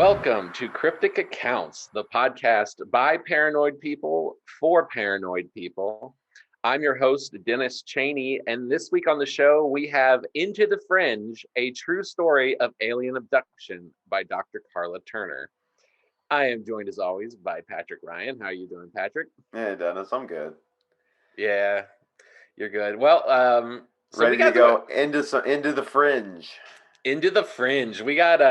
Welcome to Cryptic Accounts, the podcast by paranoid people for paranoid people. I'm your host, Dennis Cheney, and this week on the show, we have Into the Fringe, a true story of alien abduction by Dr. Karla Turner. I am joined, as always, by Patrick Ryan. How are you doing, Patrick? Yeah, Dennis, I'm good. Yeah, you're good. Well, so we Ready to got to go into the fringe. Into the Fringe. We got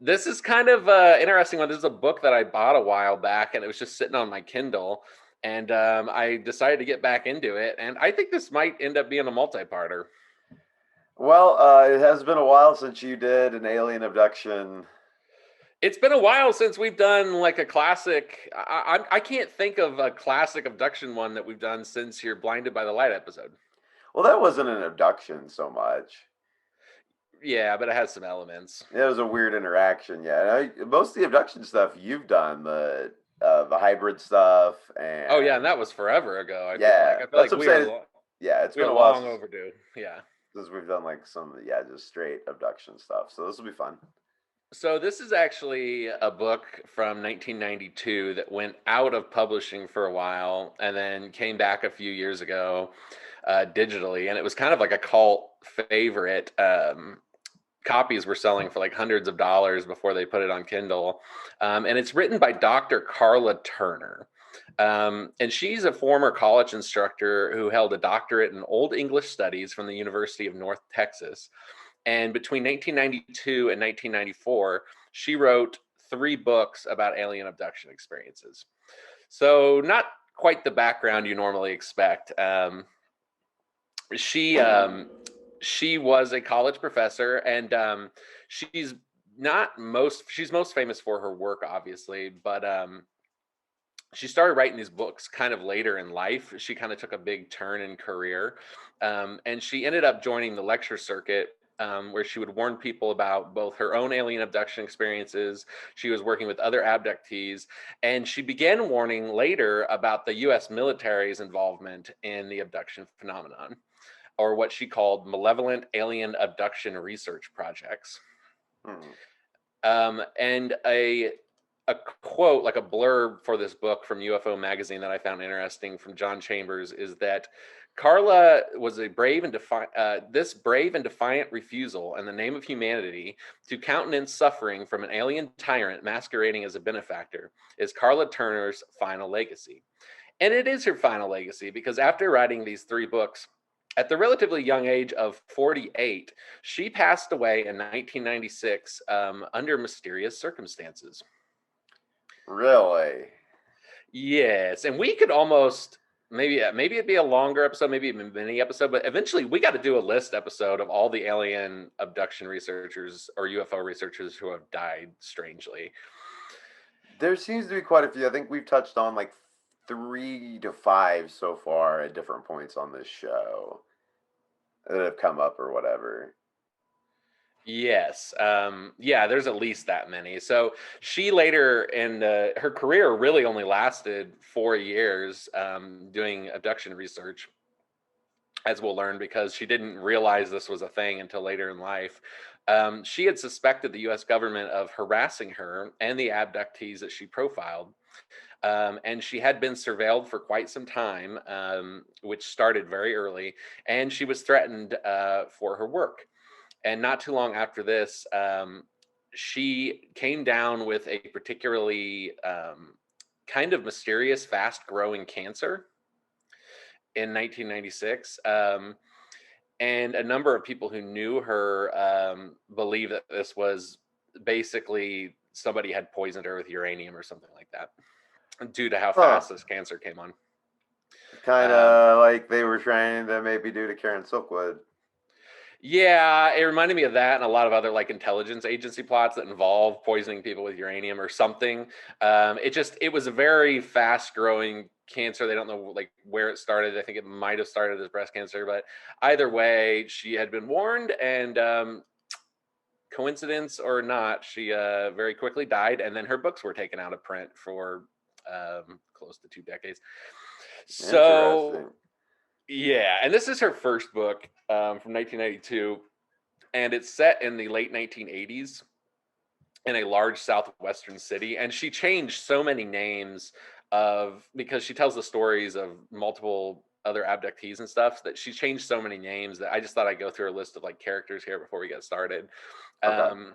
this is kind of interesting one. This is a book that I bought a while back, and it was just sitting on my Kindle, and I decided to get back into it. And I think this might end up being a multi-parter. Well, it has been a while since you did an alien abduction. It's been a while since we've done like a classic. I can't think of a classic abduction one that we've done since your Blinded by the Light episode. Well, that wasn't an abduction so much. Yeah, but it has some elements. It was a weird interaction. Yeah, most of the abduction stuff you've done, the hybrid stuff, Oh yeah, and and that was forever ago. I feel like yeah, that's what I'm we are saying. Yeah, it's we been are a while long overdue. Yeah. since we've done like some just straight abduction stuff. So this will be fun. So this is actually a book from 1992 that went out of publishing for a while and then came back a few years ago digitally, and it was kind of like a cult favorite. Copies were selling for like hundreds of dollars before they put it on Kindle, and it's written by Dr. Karla Turner. And she's a former college instructor who held a doctorate in Old English Studies from the University of North Texas. And between 1992 and 1994, she wrote 3 books about alien abduction experiences. So, not quite the background you normally expect. She she was a college professor, and she's most famous for her work, obviously, but she started writing these books kind of later in life. She kind of took a big turn in career, and she ended up joining the lecture circuit. Where she would warn people about both her own alien abduction experiences. She was working with other abductees, and she began warning later about the US military's involvement in the abduction phenomenon, or what she called malevolent alien abduction research projects. Hmm. And a quote, like a blurb for this book from UFO magazine that I found interesting from John Chambers is that Karla was a this brave and defiant refusal in the name of humanity to countenance suffering from an alien tyrant masquerading as a benefactor is Karla Turner's final legacy. And it is her final legacy because after writing these 3 books, at the relatively young age of 48, she passed away in 1996 under mysterious circumstances. Really? Yes, and we could almost maybe it'd be a longer episode, maybe a mini episode, but eventually we got to do a list episode of all the alien abduction researchers or UFO researchers who have died strangely. There seems to be quite a few. I think we've touched on like 3 to 5 so far at different points on this show that have come up or whatever. Yes. Yeah, there's at least that many. So she later in her career really only lasted 4 years doing abduction research, as we'll learn, because she didn't realize this was a thing until later in life. She had suspected the US government of harassing her and the abductees that she profiled. And she had been surveilled for quite some time, which started very early, and she was threatened for her work. And not too long after this, she came down with a particularly kind of mysterious, fast growing cancer in 1996. And a number of people who knew her believe that this was basically somebody had poisoned her with uranium or something like that, due to how Huh. fast this cancer came on. Kind Um, of like they were trying to maybe do to Karen Silkwood. Yeah, it reminded me of that and a lot of other like intelligence agency plots that involve poisoning people with uranium or something. It was a very fast growing cancer. They don't know like where it started. I think it might have started as breast cancer, but either way, she had been warned, and coincidence or not, she very quickly died, and then her books were taken out of print for close to 2 decades. So Interesting. yeah, and this is her first book from 1992, and it's set in the late 1980s. in a large southwestern city, and she changed so many names of because she tells the stories of multiple other abductees and stuff that she changed so many names that I just thought I'd go through a list of like characters here before we get started. Okay. Um,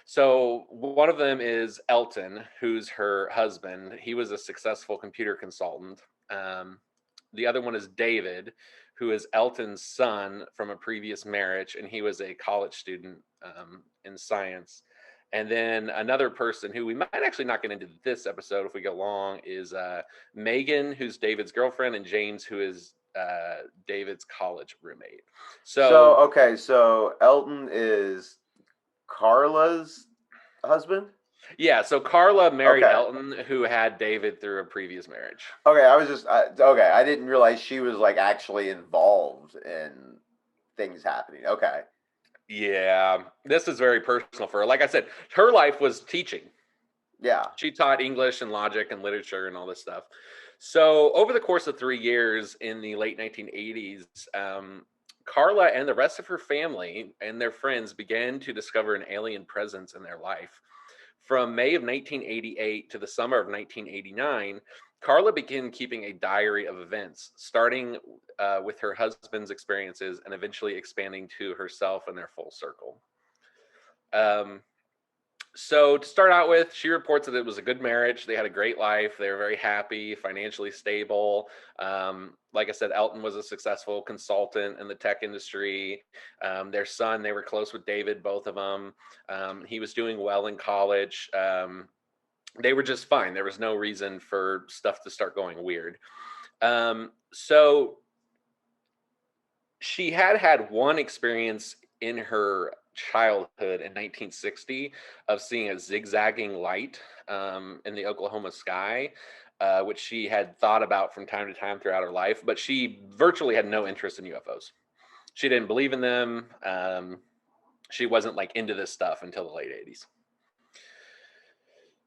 so one of them is Elton, who's her husband. He was a successful computer consultant. Um, the other one is David, who is Elton's son from a previous marriage, and he was a college student in science. And then another person who we might actually not get into this episode if we go long is Megan, who's David's girlfriend, and James, who is David's college roommate. So So okay, so Elton is Carla's husband. yeah, so Karla married Okay. Elton, who had David through a previous marriage. Okay, okay. I didn't realize she was like actually involved in things happening. Okay. Yeah, this is very personal for her. Like I said, her life was teaching. Yeah. She taught English and logic and literature and all this stuff. So over the course of 3 years in the late 1980s, Karla and the rest of her family and their friends began to discover an alien presence in their life. From May of 1988 to the summer of 1989, Karla began keeping a diary of events, starting with her husband's experiences and eventually expanding to herself and their full circle. Um, so to start out with, she reports that it was a good marriage. They had a great life. They were very happy, financially stable. Like I said, Elton was a successful consultant in the tech industry. Their son, they were close with David, both of them. He was doing well in college. They were just fine. There was no reason for stuff to start going weird. So she had one experience in her childhood in 1960 of seeing a zigzagging light in the Oklahoma sky, which she had thought about from time to time throughout her life, but she virtually had no interest in UFOs. She didn't believe in them. She wasn't like into this stuff until the late 80s.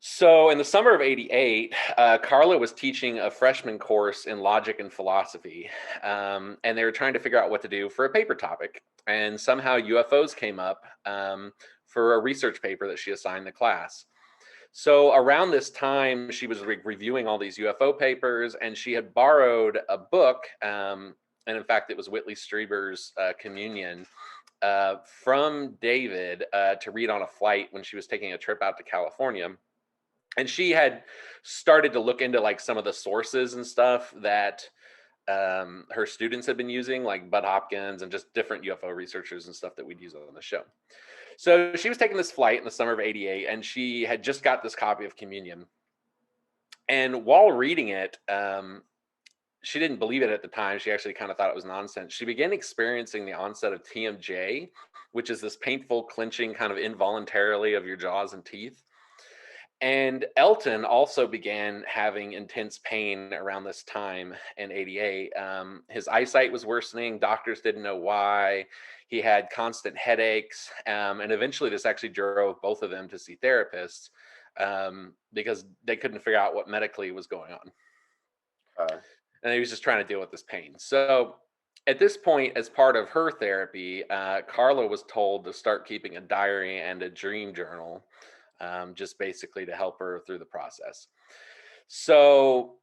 So, in the summer of '88, Karla was teaching a freshman course in logic and philosophy, and they were trying to figure out what to do for a paper topic. And somehow UFOs came up for a research paper that she assigned the class. So, around this time, she was reviewing all these UFO papers, and she had borrowed a book, and in fact, it was Whitley Strieber's Communion. From David to read on a flight when she was taking a trip out to California, and she had started to look into like some of the sources and stuff that her students had been using, like Bud Hopkins and just different UFO researchers and stuff that we'd use on the show. So she was taking this flight in the summer of '88, and she had just got this copy of Communion. And while reading it, she didn't believe it at the time. She actually kind of thought it was nonsense. She began experiencing the onset of TMJ, which is this painful clenching kind of involuntarily of your jaws and teeth. And Elton also began having intense pain around this time in '88. His eyesight was worsening. Doctors didn't know why. He had constant headaches. And eventually, this actually drove both of them to see therapists because they couldn't figure out what medically was going on. Uh, And he was just trying to deal with this pain. So, at this point, as part of her therapy, Karla was told to start keeping a diary and a dream journal, just basically to help her through the process. So,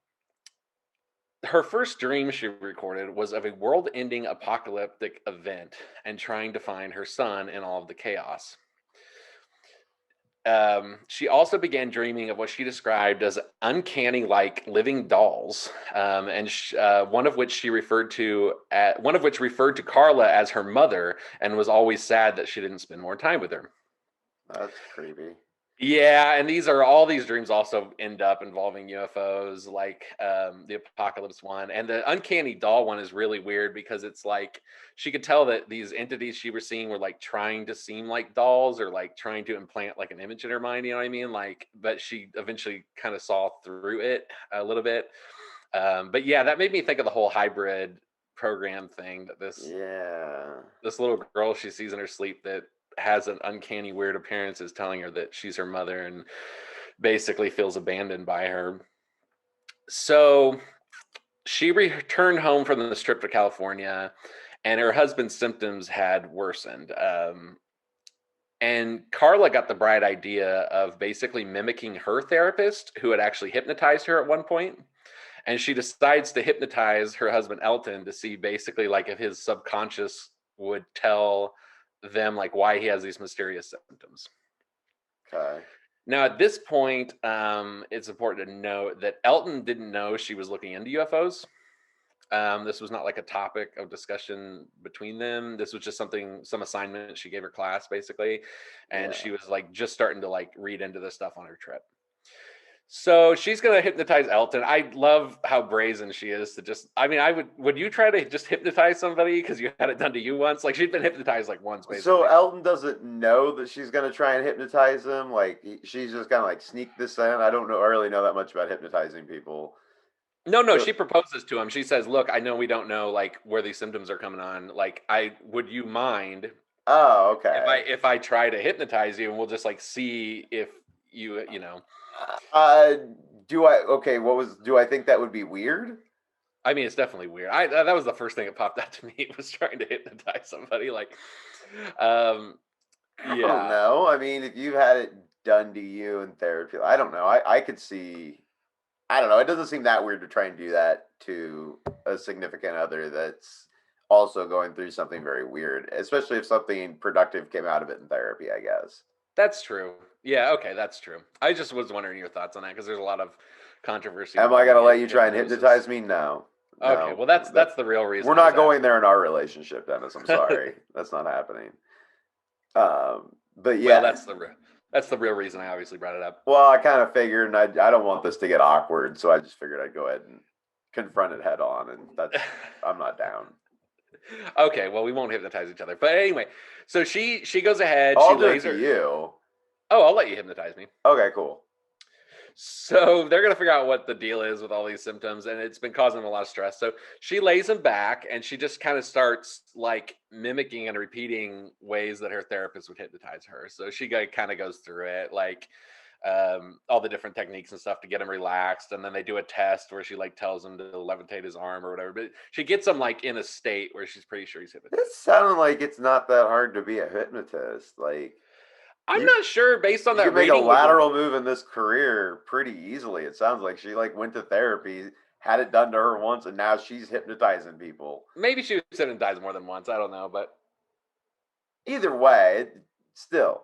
her first dream she recorded was of a world ending apocalyptic event and trying to find her son in all of the chaos. She also began dreaming of what she described as uncanny like living dolls, and one of which referred to Karla as her mother and was always sad that she didn't spend more time with her. that's creepy. Yeah, and all these dreams also end up involving UFOs, like the apocalypse one. And the uncanny doll one is really weird because it's like she could tell that these entities she was seeing were like trying to seem like dolls or like trying to implant like an image in her mind, you know what I mean? Like, but she eventually kind of saw through it a little bit. But yeah, that made me think of the whole hybrid program thing that Yeah. this little girl she sees in her sleep that has an uncanny weird appearance is telling her that she's her mother and basically feels abandoned by her. So she returned home from this trip to California, and her husband's symptoms had worsened. And Karla got the bright idea of basically mimicking her therapist, who had actually hypnotized her at one point. And she decides to hypnotize her husband Elton to see basically like if his subconscious would tell them like why he has these mysterious symptoms. Okay. Now, at this point, it's important to note that Elton didn't know she was looking into UFOs. This was not like a topic of discussion between them. This was just some assignment she gave her class, basically, and Yeah. she was like just starting to like read into this stuff on her trip. So she's gonna hypnotize Elton. I love how brazen she is to just. I mean, would you try to just hypnotize somebody because you had it done to you once? Like she'd been hypnotized like once, So basically. Elton doesn't know that she's gonna try and hypnotize him. Like she's just gonna like sneak this in. I don't know. I really know that much about hypnotizing people. No, So, she proposes to him. She says, "Look, I know we don't know like where these symptoms are coming on. Like, I would you mind oh, if I okay. if I try to hypnotize you and we'll just like see if you know." Uh, do I? Okay. What was? Do I think that would be weird? I mean, it's definitely weird. I that was the first thing that popped out to me was trying to hypnotize somebody. Like, um, I don't yeah, know. I mean, if you had it done to you in therapy, I don't know. I could see. I don't know. It doesn't seem that weird to try and do that to a significant other that's also going through something very weird, especially if something productive came out of it in therapy, I guess. that's true. Yeah, okay, that's true. I just was wondering your thoughts on that because there's a lot of controversy Am I going involving to let you try and hypnosis. hypnotize me? No. Okay, No. well, that's That that's the real we're reason I was not going asking. there in our relationship, Dennis. I'm sorry. That's not happening. But Well, yeah, that's the real reason I obviously brought it up. well, I kind of figured, and I don't want this to get awkward, so I just figured I'd go ahead and confront it head on, and I'm not down. Okay, well, we won't hypnotize each other. But anyway, so she goes ahead, she I'll do it lays to her. you. Oh, I'll let you hypnotize me. Okay, cool. So they're gonna figure out what the deal is with all these symptoms, and it's been causing them a lot of stress. So she lays him back, and she just kind of starts like mimicking and repeating ways that her therapist would hypnotize her. So she kind of goes through it, like all the different techniques and stuff to get him relaxed, and then they do a test where she like tells him to levitate his arm or whatever. But she gets him like in a state where she's pretty sure he's It hypnotized. sounded like it's not that hard to be a hypnotist. Like I'm you not sure based on you can that make a reading we were. lateral move in this career pretty easily. It sounds like she like went to therapy, had it done to her once, and now she's hypnotizing people. Maybe she was hypnotized more than once. I don't know, but Either way, still.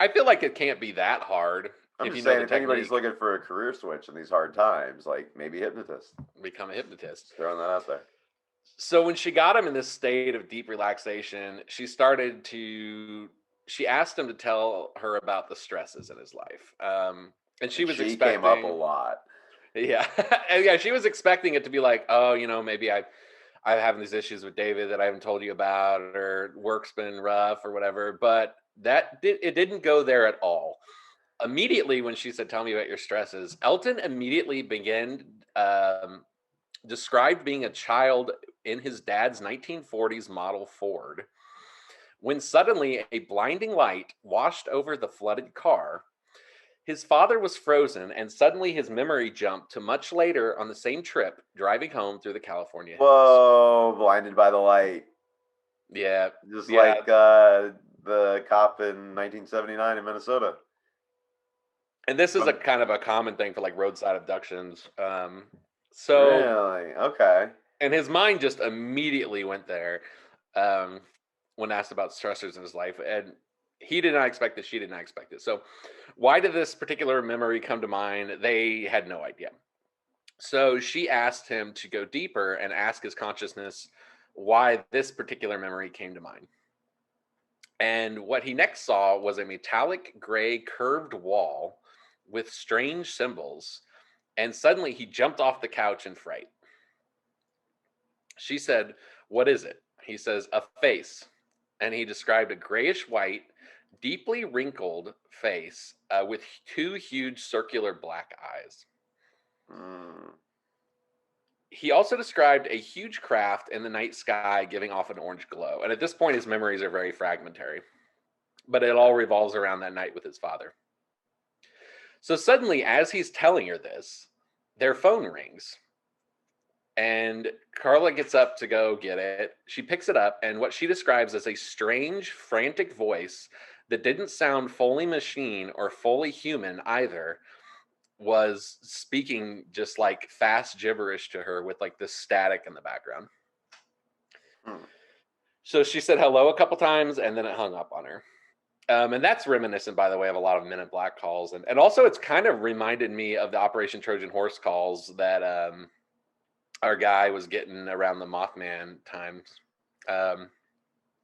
I feel like it can't be that hard I'm if you just know saying, the if anybody's technique. looking for a career switch in these hard times, like maybe hypnotist. Become a hypnotist. Just throwing that out there. So when she got him in this state of deep relaxation, she asked him to tell her about the stresses in his life. And she And was she came up a expecting, lot. yeah, and yeah, she was expecting it to be like, oh, maybe I'm having these issues with David that I haven't told you about, or work's been rough or whatever. But it didn't go there at all. Immediately when she said, "Tell me about your stresses," Elton immediately began described being a child in his dad's 1940s model Ford when suddenly a blinding light washed over the flooded car. His father was frozen, and suddenly his memory jumped to much later on the same trip, driving home through the California hills. Whoa, blinded by the light. Yeah, Just yeah. like the cop in 1979 in Minnesota. And this is a Um, kind of a common thing for like roadside abductions. So, really? Okay. and his mind just immediately went there um, when asked about stressors in his life. And he did not expect it. She did not expect it. So, why did this particular memory come to mind? They had no idea. So, she asked him to go deeper and ask his consciousness why this particular memory came to mind. And what he next saw was a metallic gray curved wall with strange symbols. And suddenly he jumped off the couch in fright. She said, "What is it?" He says, "A face." And he described a grayish white, deeply wrinkled face with two huge circular black eyes. Mm. He also described a huge craft in the night sky giving off an orange glow. And at this point, his memories are very fragmentary, but it all revolves around that night with his father. So suddenly, as he's telling her this, their phone rings. And Karla gets up to go get it. She picks it up, and what she describes as a strange, frantic voice that didn't sound fully machine or fully human either was speaking just like fast gibberish to her with like this static in the background. Hmm. So she said hello a couple times and then it hung up on her. And that's reminiscent, by the way, of a lot of Men in Black calls. And also, it's kind of reminded me of the Operation Trojan Horse calls that our guy was getting around the Mothman times. Um,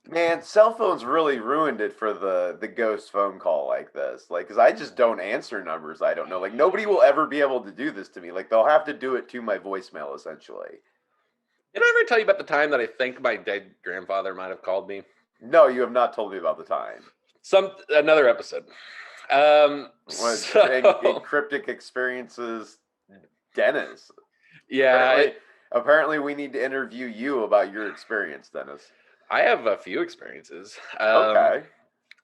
Man, cell phones really ruined it for the ghost phone call like this. Like, cause I just don't answer numbers I don't know. Like, nobody will ever be able to do this to me. Like, they'll have to do it to my voicemail essentially. did I ever tell you about the time that I think my dead grandfather might have called me? No, you have not told me about the time. Another episode. What So cryptic experiences, Dennis? yeah, Apparently, we need to interview you about your experience, Dennis. I have a few experiences. Okay.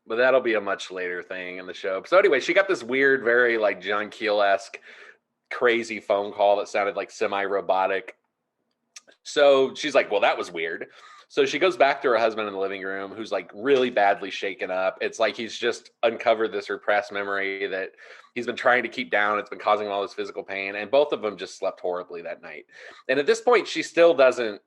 But that'll be a much later thing in the show. So anyway, she got this weird, very like John Keel-esque, crazy phone call that sounded like semi-robotic. So she's like, well, that was weird. So she goes back to her husband in the living room, who's like really badly shaken up. It's like he's just uncovered this repressed memory that he's been trying to keep down. It's been causing all this physical pain. And both of them just slept horribly that night. And at this point, she still doesn't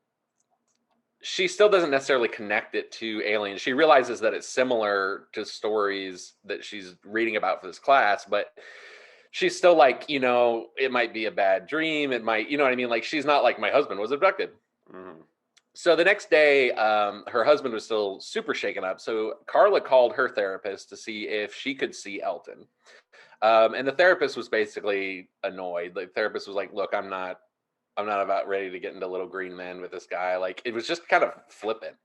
necessarily connect it to aliens. She realizes that it's similar to stories that she's reading about for this class, but she's still like, it might be a bad dream. It might, you know what I mean? Like, she's not like, my husband was abducted. Mm-hmm. So the next day, her husband was still super shaken up. So Karla called her therapist to see if she could see Elton. And the therapist was basically annoyed. The therapist was like, look, I'm not about ready to get into little green men with this guy. Like, it was just kind of flippant.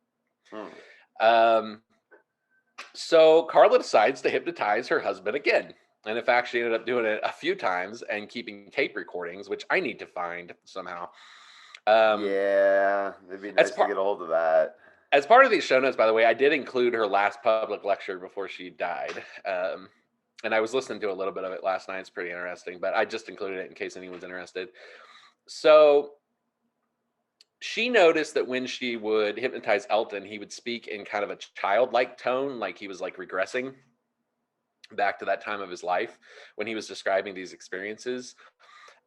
Hmm. Um, so Karla decides to hypnotize her husband again. And in fact, she ended up doing it a few times and keeping tape recordings, which I need to find somehow. Um, Yeah, it'd be as nice to part get a hold of that. as part of these show notes, by the way, I did include her last public lecture before she died. And I was listening to a little bit of it last night. It's pretty interesting, but I just included it in case anyone's interested. So she noticed that when she would hypnotize Elton, he would speak in kind of a childlike tone, like he was like regressing back to that time of his life when he was describing these experiences.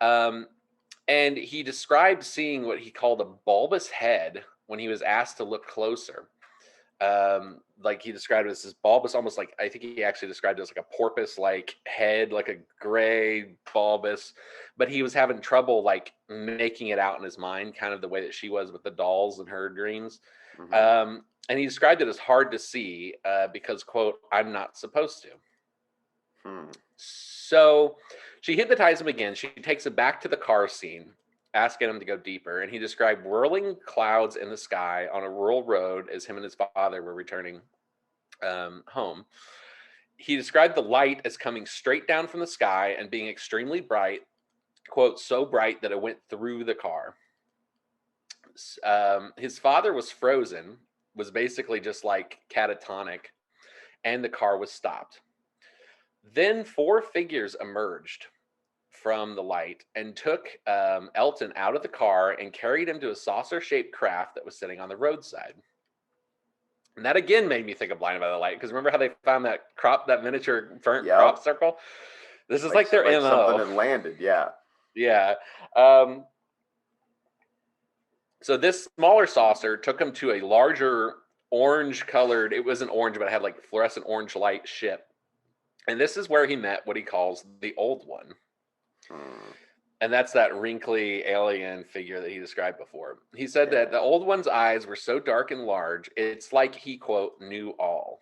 Um, and he described seeing what he called a bulbous head when he was asked to look closer. Like he described it as this bulbous, almost like, I think he actually described it as like a porpoise like head, like a gray bulbous, but he was having trouble like making it out in his mind, kind of the way that she was with the dolls in her dreams. Mm-hmm. And he described it as hard to see because, quote, I'm not supposed to. Hmm. So she hypnotized him again. She takes him back to the car scene, asking him to go deeper. And he described whirling clouds in the sky on a rural road as him and his father were returning home. He described the light as coming straight down from the sky and being extremely bright, quote, so bright that it went through the car. His father was frozen, was basically just like catatonic, and the car was stopped. Then four figures emerged from the light and took Elton out of the car and carried him to a saucer-shaped craft that was sitting on the roadside. And that again made me think of Blinded by the Light, because remember how they found that miniature burnt Yep. crop circle? This is like their Like something MO. had landed. Yeah. Yeah. Um, so this smaller saucer took him to a larger orange colored, it wasn't orange, but it had like fluorescent orange light ship. And this is where he met what he calls the Old One. Hmm. And that's that wrinkly alien figure that he described before. He said that the Old One's eyes were so dark and large, it's like he, quote, knew all.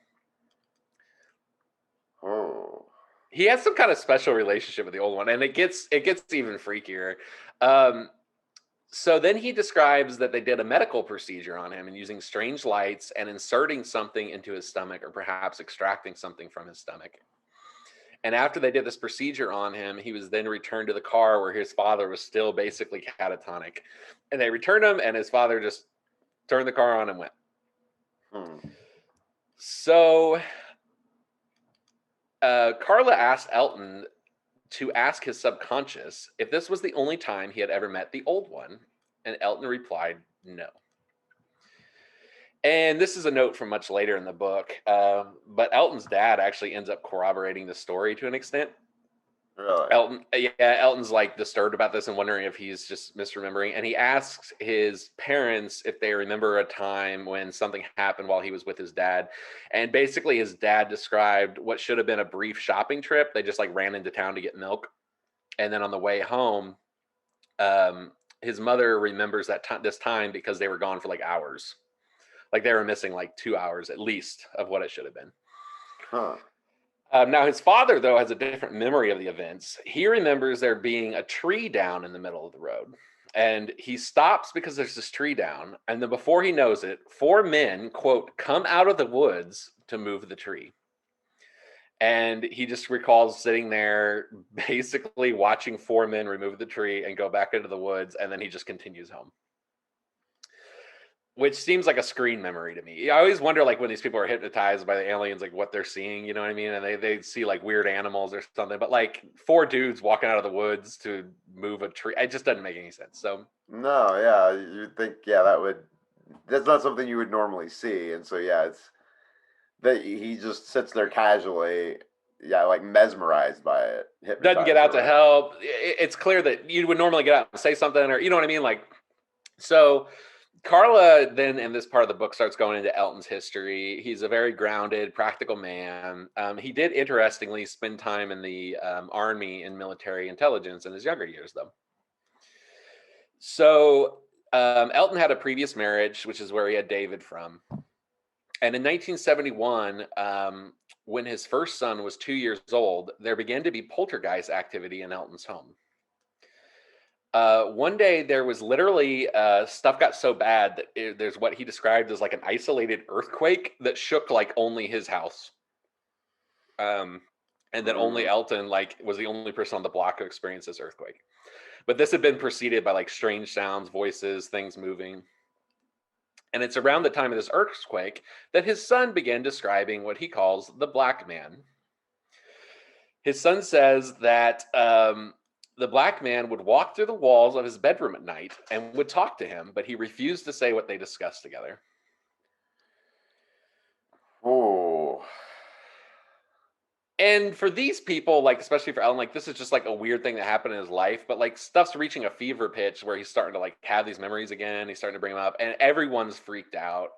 Oh. He has some kind of special relationship with the Old One, and it gets even freakier. Um, so then he describes that they did a medical procedure on him and using strange lights and inserting something into his stomach, or perhaps extracting something from his stomach. And after they did this procedure on him, he was then returned to the car where his father was still basically catatonic. And they returned him, and his father just turned the car on and went. Hmm. So Karla asked Elton to ask his subconscious if this was the only time he had ever met the Old One. And Elton replied, no. And this is a note from much later in the book, but Elton's dad actually ends up corroborating the story to an extent. Really? Elton's like disturbed about this and wondering if he's just misremembering. And he asks his parents if they remember a time when something happened while he was with his dad. And basically, his dad described what should have been a brief shopping trip. They just like ran into town to get milk. And then on the way home, his mother remembers this time because they were gone for like hours. Like they were missing like 2 hours at least of what it should have been. Huh. Now, his father, though, has a different memory of the events. He remembers there being a tree down in the middle of the road. And he stops because there's this tree down. And then before he knows it, 4 men, quote, come out of the woods to move the tree. And he just recalls sitting there, basically watching 4 men remove the tree and go back into the woods. And then he just continues home. Which seems like a screen memory to me. I always wonder, like, when these people are hypnotized by the aliens, like what they're seeing, you know what I mean? And they see like weird animals or something. But like 4 dudes walking out of the woods to move a tree, it just doesn't make any sense. So No, yeah, you'd think, yeah, that's not something you would normally see. And so, yeah, it's that he just sits there casually, yeah, like mesmerized by it, doesn't get hypnotized out to by it. help. It's clear that you would normally get out and say something, or you know what I mean? Like, so Karla then in this part of the book starts going into Elton's history. He's a very grounded, practical man. He did interestingly spend time in the army and military intelligence in his younger years, though. So Elton had a previous marriage, which is where he had David from. And in 1971, when his first son was 2 years old, there began to be poltergeist activity in Elton's home. One day there was literally stuff got so bad that there's what he described as like an isolated earthquake that shook like only his house. And that only Elton like was the only person on the block who experienced this earthquake. But this had been preceded by like strange sounds, voices, things moving. And it's around the time of this earthquake that his son began describing what he calls the black man. His son says that the black man would walk through the walls of his bedroom at night and would talk to him, but he refused to say what they discussed together. Oh. And for these people, like especially for Ellen, like this is just like a weird thing that happened in his life, but like stuff's reaching a fever pitch where he's starting to like have these memories again. He's starting to bring them up, and everyone's freaked out.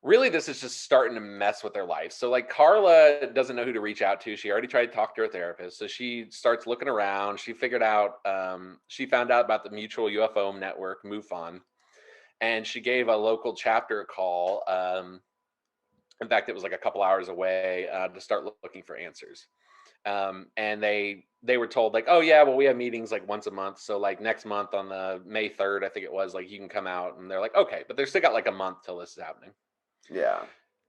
Really, this is just starting to mess with their life. So like Karla doesn't know who to reach out to. She already tried to talk to her therapist. So she starts looking around. She figured out, she found out about the Mutual UFO Network, MUFON, and she gave a local chapter a call. In fact, it was like a couple hours away to start looking for answers. And they were told like, oh yeah, well we have meetings like once a month. So like next month on the May 3rd, I think it was, like you can come out. And they're like, okay, but they're still got like a month till this is happening. Yeah.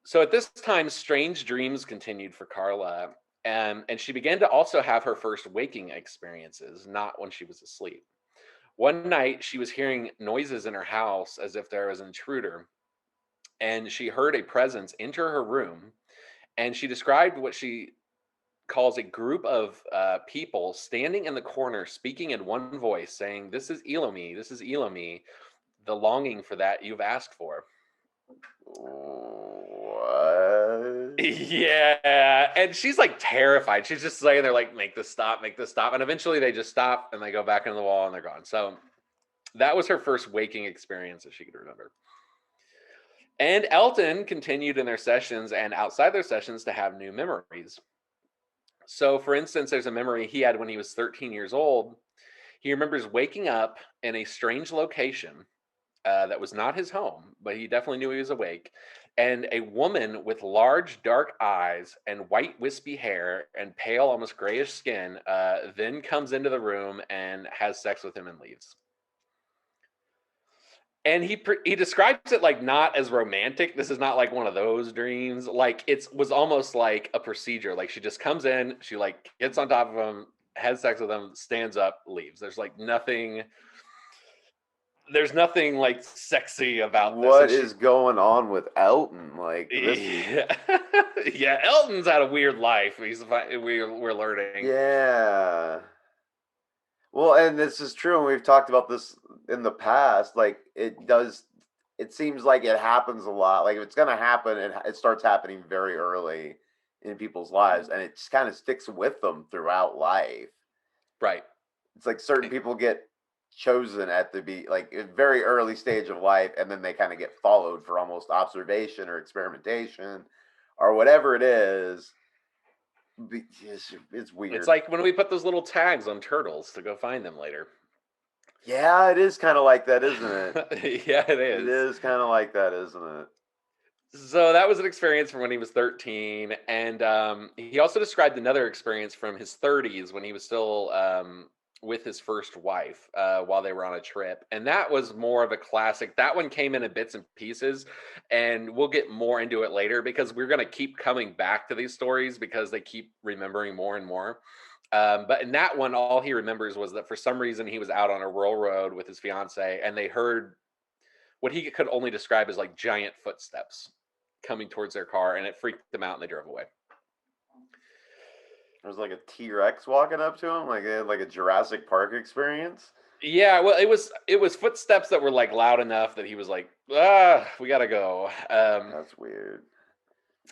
So at this time, strange dreams continued for Karla, and she began to also have her first waking experiences, not when she was asleep. One night, she was hearing noises in her house as if there was an intruder, and she heard a presence enter her room, and she described what she calls a group of people standing in the corner, speaking in one voice, saying, "This is Elomi, this is Elomi, the longing for that you've asked for." What? Yeah, and she's like terrified. She's just saying they're like, make this stop, and eventually they just stop and they go back into the wall and they're gone. So that was her first waking experience that she could remember. And Elton continued in their sessions and outside their sessions to have new memories. So, for instance, there's a memory he had when he was 13 years old. He remembers waking up in a strange location that was not his home, but he definitely knew he was awake. And a woman with large dark eyes and white wispy hair and pale, almost grayish skin, then comes into the room and has sex with him and leaves. And he describes it like not as romantic. This is not like one of those dreams. Like it was almost like a procedure. Like she just comes in, she like gets on top of him, has sex with him, stands up, leaves. There's nothing like sexy about this. What is going on with Elton? Like this? Yeah, yeah. Elton's had a weird life. We're learning. Yeah. Well, and this is true, and we've talked about this in the past. Like it does, it seems like it happens a lot. Like if it's gonna happen, it starts happening very early in people's lives, and it just kind of sticks with them throughout life. Right. It's like certain people get chosen at the like a very early stage of life, and then they kind of get followed for almost observation or experimentation or whatever it is. It's It's weird. like when we put those little tags on turtles to go find them later. Yeah, it is kind of like that, isn't it? Yeah, it It is. is kind of like that, isn't it? So that was an experience from when he was 13. And he also described another experience from his 30s when he was still with his first wife while they were on a trip. And that was more of a classic. That one came in bits and pieces. And we'll get more into it later because we're going to keep coming back to these stories because they keep remembering more and more. But in that one, all he remembers was that for some reason he was out on a rural road with his fiance and they heard what he could only describe as like giant footsteps coming towards their car, and it freaked them out and they drove away. There was like a T-Rex walking up to him, like they had like a Jurassic Park experience. Yeah, well, it was footsteps that were like loud enough that he was like, we gotta go. That's weird.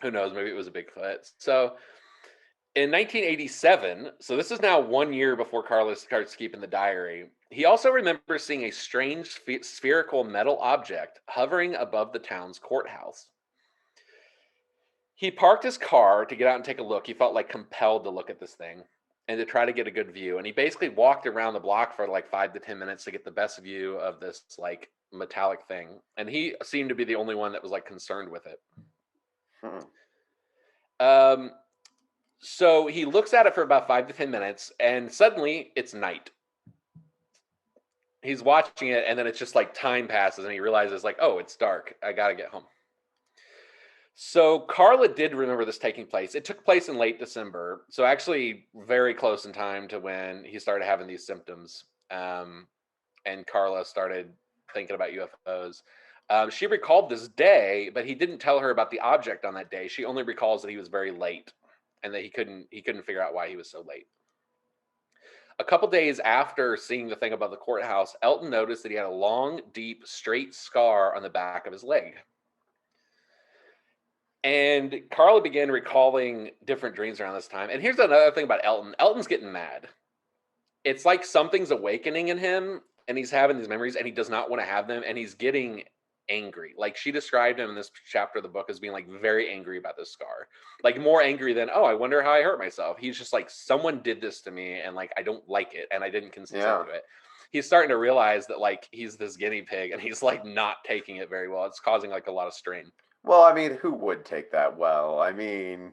Who knows? Maybe it was a Bigfoot. So in 1987, so this is now 1 year before Carlos starts keeping the diary. He also remembers seeing a strange spherical metal object hovering above the town's courthouse. He parked his car to get out and take a look. He felt like compelled to look at this thing and to try to get a good view. And he basically walked around the block for like 5 to 10 minutes to get the best view of this like metallic thing. And he seemed to be the only one that was like concerned with it. Hmm. Um, so he looks at it for about 5 to 10 minutes, and suddenly it's night. He's watching it, and then it's just like time passes, and he realizes like, oh, it's dark. I gotta get home. So Carla did remember this taking place. It took place in late December, so actually very close in time to when he started having these symptoms, and Carla started thinking about UFOs. She recalled this day, but he didn't tell her about the object on that day. She only recalls that he was very late, and that he couldn't figure out why he was so late. A couple days after seeing the thing above the courthouse, Elton noticed that he had a long, deep, straight scar on the back of his leg. And Carla began recalling different dreams around this time. And here's another thing about Elton. Elton's getting mad. It's like something's awakening in him and he's having these memories and he does not want to have them and he's getting angry. Like she described him in this chapter of the book as being like very angry about this scar. Like more angry than, oh, I wonder how I hurt myself. He's just like, someone did this to me and like I don't like it and I didn't consent Yeah. to it. He's starting to realize that like he's this guinea pig and he's like not taking it very well. It's causing like a lot of strain. Well, I mean, who would take that well? I mean,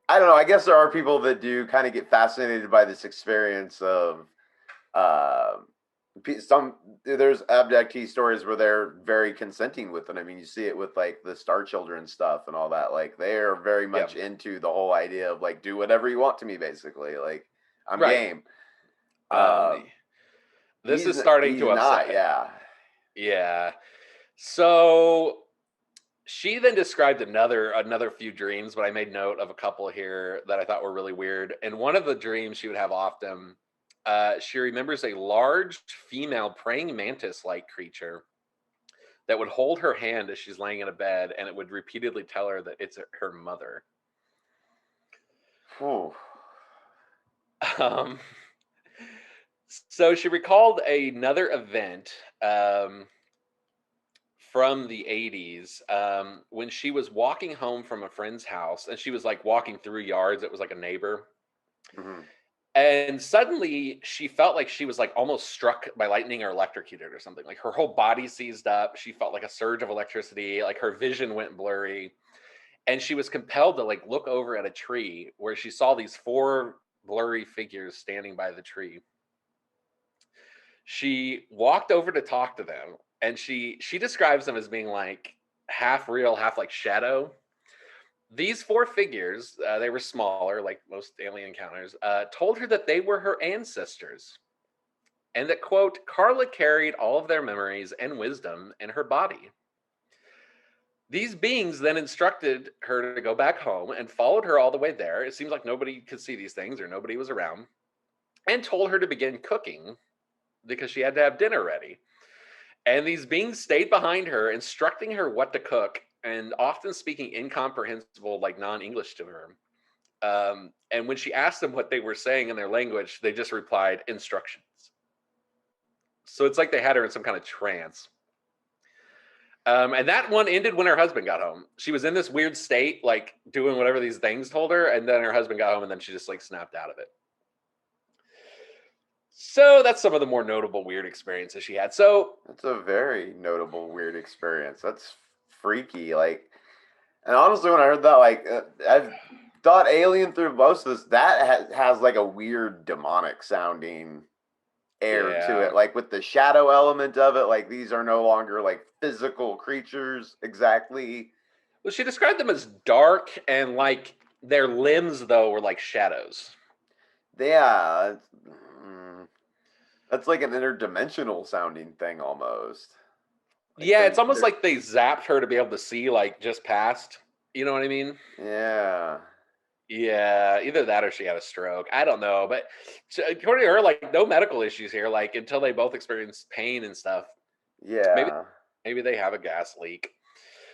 I don't know. I guess there are people that do kind of get fascinated by this experience of uh, some. There's abductee stories where they're very consenting with it. I mean, you see it with like the Star Children stuff and all that. Like they are very Yeah. much into the whole idea of like do whatever you want to me, basically. Like I'm Right. game. Um, Um, this is starting he's to not. upset him. Yeah. Yeah. So she then described another few dreams, but I made note of a couple here that I thought were really weird. And one of the dreams she would have often, she remembers a large female praying mantis-like creature that would hold her hand as she's laying in a bed, and it would repeatedly tell her that it's her mother. Whew. Um, so she recalled another event. From the 80s when she was walking home from a friend's house and she was like walking through yards. It was like a neighbor. Mm-hmm. And suddenly she felt like she was like almost struck by lightning or electrocuted or something. Like her whole body seized up. She felt like a surge of electricity. Like her vision went blurry. And she was compelled to like look over at a tree where she saw these four blurry figures standing by the tree. She walked over to talk to them and she describes them as being like half real, half like shadow. These four figures, they were smaller, like most alien encounters, told her that they were her ancestors and that, quote, Carla carried all of their memories and wisdom in her body. These beings then instructed her to go back home and followed her all the way there. It seems like nobody could see these things or nobody was around. and told her to begin cooking because she had to have dinner ready. And these beings stayed behind her, instructing her what to cook and often speaking incomprehensible, like non English to her. And when she asked them what they were saying in their language, they just replied, instructions. So it's like they had her in some kind of trance. And that one ended when her husband got home. She was in this weird state, like doing whatever these things told her, and then her husband got home, and then she just like snapped out of it. So that's some of the more notable weird experiences she had. So That's a very notable weird experience. That's freaky. Like, and honestly, when I heard that, like, I've thought Alien through most of this. That has like a weird demonic sounding air to yeah, it, like with the shadow element of it. Like these are no longer like physical creatures exactly. well, she described them as dark and like their limbs though were like shadows. Yeah, that's like an interdimensional sounding thing almost. Like Yeah, it's almost they're like they zapped her to be able to see like just past. You know what I mean? yeah, Yeah, either that or she had a stroke. I don't know, but according to her, like no medical issues here. Like until they both experience pain and stuff. Maybe yeah. maybe they have a gas leak.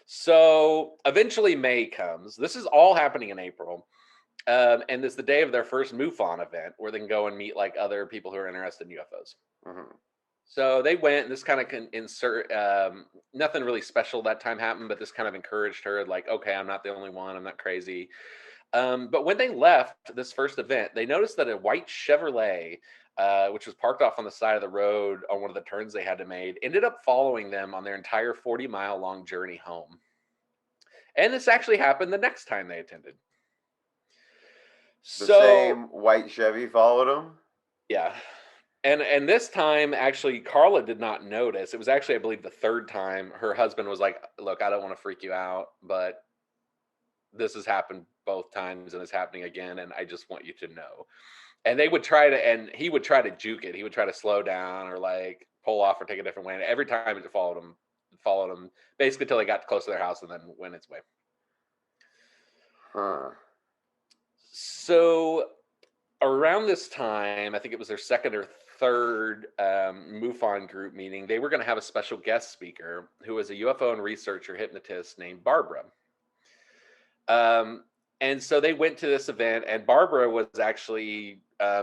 So eventually May comes. This is all happening in April. And it's the day of their first MUFON event where they can go and meet like other people who are interested in UFOs. Hmm. So they went, and this kind of can insert nothing really special that time happened, but this kind of encouraged her, like, okay, I'm not the only one, I'm not crazy. But when they left this first event, they noticed that a white Chevrolet, which was parked off on the side of the road on one of the turns they had to make, ended up following them on their entire 40-mile long journey home. And this actually happened the next time they attended. The So same white Chevy followed him. yeah. And this time actually Carla did not notice. It was actually I believe the third time her husband was like, "Look, I don't want to freak you out, but this has happened both times and it's happening again and I just want you to know." And they would try to and he would try to juke it. He would try to slow down or like pull off or take a different way. And every time it followed him basically until they got close to their house and then went its way. Huh. So around this time, I think it was their second or third MUFON group meeting, they were going to have a special guest speaker who was a UFO and researcher hypnotist named Barbara. Um, and so they went to this event, and Barbara was actually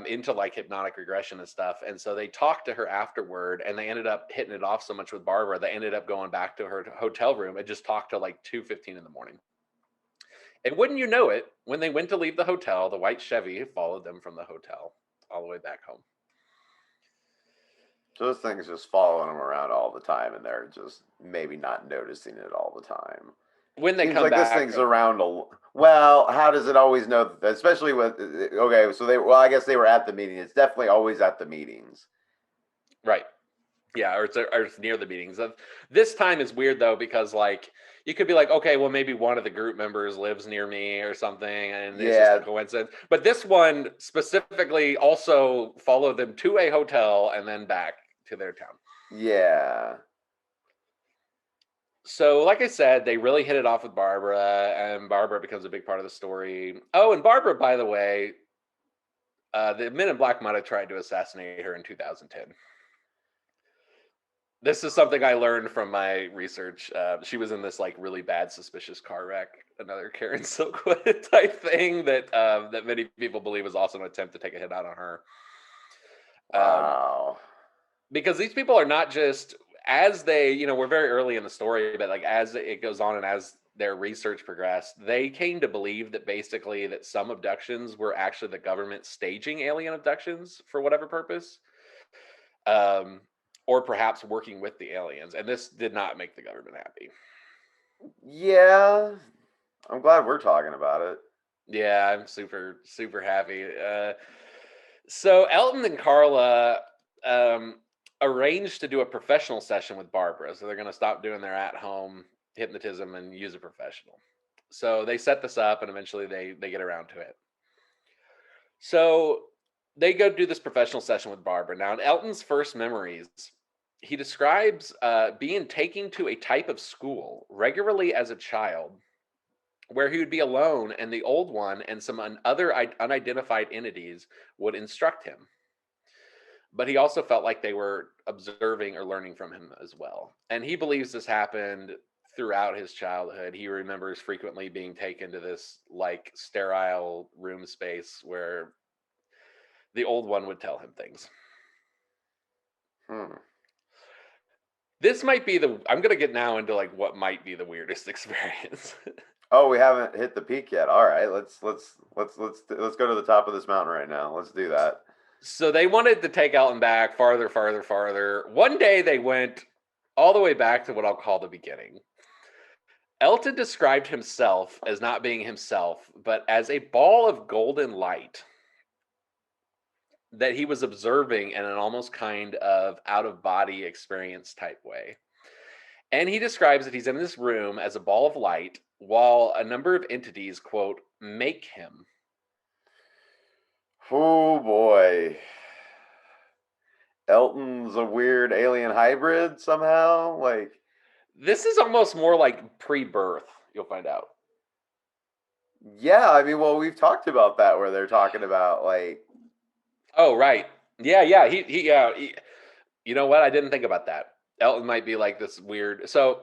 into like hypnotic regression and stuff. And so they talked to her afterward, and they ended up hitting it off so much with Barbara, they ended up going back to her hotel room and just talked till like 2:15 in the morning. And wouldn't you know it, when they went to leave the hotel, the white Chevy followed them from the hotel all the way back home. So this thing's just following them around all the time, and they're just maybe not noticing it all the time. When they Seems come like this back, thing's around well. How does it always know? Especially with okay, so they well, I guess they were at the meeting. It's definitely always at the meetings. right? Yeah, or it's near the meetings. This time is weird though because like you could be like, okay, well maybe one of the group members lives near me or something, and it's just a Yeah, coincidence. But this one specifically also followed them to a hotel and then back to their town. yeah. So, like I said, they really hit it off with Barbara, and Barbara becomes a big part of the story. Oh, and Barbara, by the way, the Men in Black might have tried to assassinate her in 2010. This is something I learned from my research. She was in this like really bad suspicious car wreck, another Karen Silkwood type thing that many people believe was also an attempt to take a hit out on her. Um, Wow. because these people are not just as they, we're very early in the story, but like as it goes on and as their research progressed, they came to believe that basically that some abductions were actually the government staging alien abductions for whatever purpose. Um, or perhaps working with the aliens. And this did not make the government happy. Yeah, I'm glad we're talking about it. Yeah, I'm super, super happy. So Elton and Carla arranged to do a professional session with Barbara. So they're going to stop doing their at home hypnotism and use a professional. So they set this up and eventually they get around to it. So they go do this professional session with Barbara. Now, in Elton's first memories, he describes being taken to a type of school regularly as a child where he would be alone and the old one and some other unidentified entities would instruct him. but he also felt like they were observing or learning from him as well. And he believes this happened throughout his childhood. He remembers frequently being taken to this like sterile room space where the old one would tell him things. Hmm. This might be the I'm going to get now into like what might be the weirdest experience. Oh, we haven't hit the peak yet. All right, let's go to the top of this mountain right now. Let's do that. So they wanted to take Elton back farther, farther, farther. One day they went all the way back to what I'll call the beginning. Elton described himself as not being himself, but as a ball of golden light that he was observing in an almost kind of out of body experience type way. And he describes that he's in this room as a ball of light while a number of entities, quote, make him. Oh boy. Elton's a weird alien hybrid somehow. Like, This is almost more like pre birth, you'll find out. yeah, I mean, well, we've talked about that where they're talking about like, Oh, right. Yeah, yeah. You know what? I didn't think about that. Elton might be like this weird. So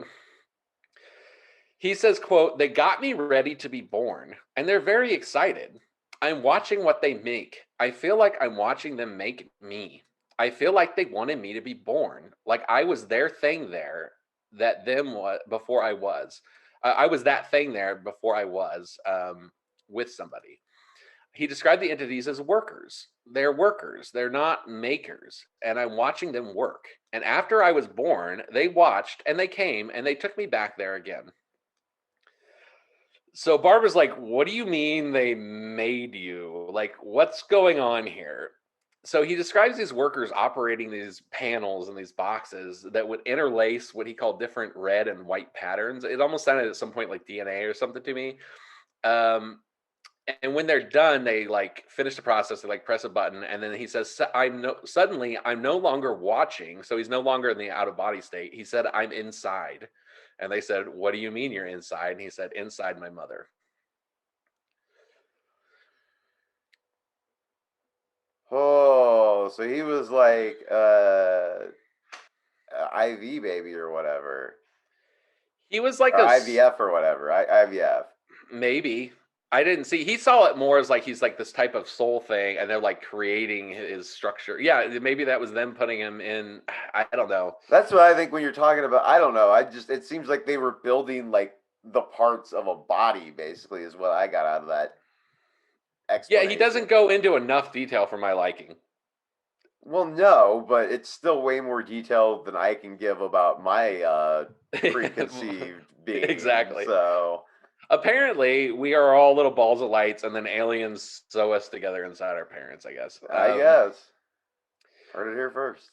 he says, quote, they got me ready to be born, and they're very excited. I'm watching what they make. I feel like I'm watching them make me. I feel like they wanted me to be born. Like I was their thing there that them was before I was. I was that thing there before I was with somebody. He described the entities as workers. They're workers. They're not makers. And I'm watching them work. And after I was born, they watched and they came and they took me back there again. So Barbara's like, what do you mean they made you? Like, what's going on here? So he describes these workers operating these panels and these boxes that would interlace what he called different red and white patterns. It almost sounded at some point like DNA or something to me. Um, and when they're done, they like finish the process. They like press a button, and then he says, Suddenly I'm no longer watching." So he's no longer in the out of body state. He said, "I'm inside," and they said, "What do you mean you're inside?" And he said, "Inside my mother." oh, so he was like IV baby or whatever, He was like or a IVF or whatever. IVF. maybe. I didn't see. He saw it more as like he's like this type of soul thing, and they're like creating his structure. Yeah, maybe that was them putting him in. I don't know. That's what I think when you're talking about. I don't know. I just it seems like they were building like the parts of a body. Basically, is what I got out of that Yeah, he doesn't explanation. go into enough detail for my liking. Well, no, but it's still way more detailed than I can give about my preconceived being. Exactly. So Apparently, we are all little balls of lights, and then aliens sew us together inside our parents, I guess. I guess heard it here first.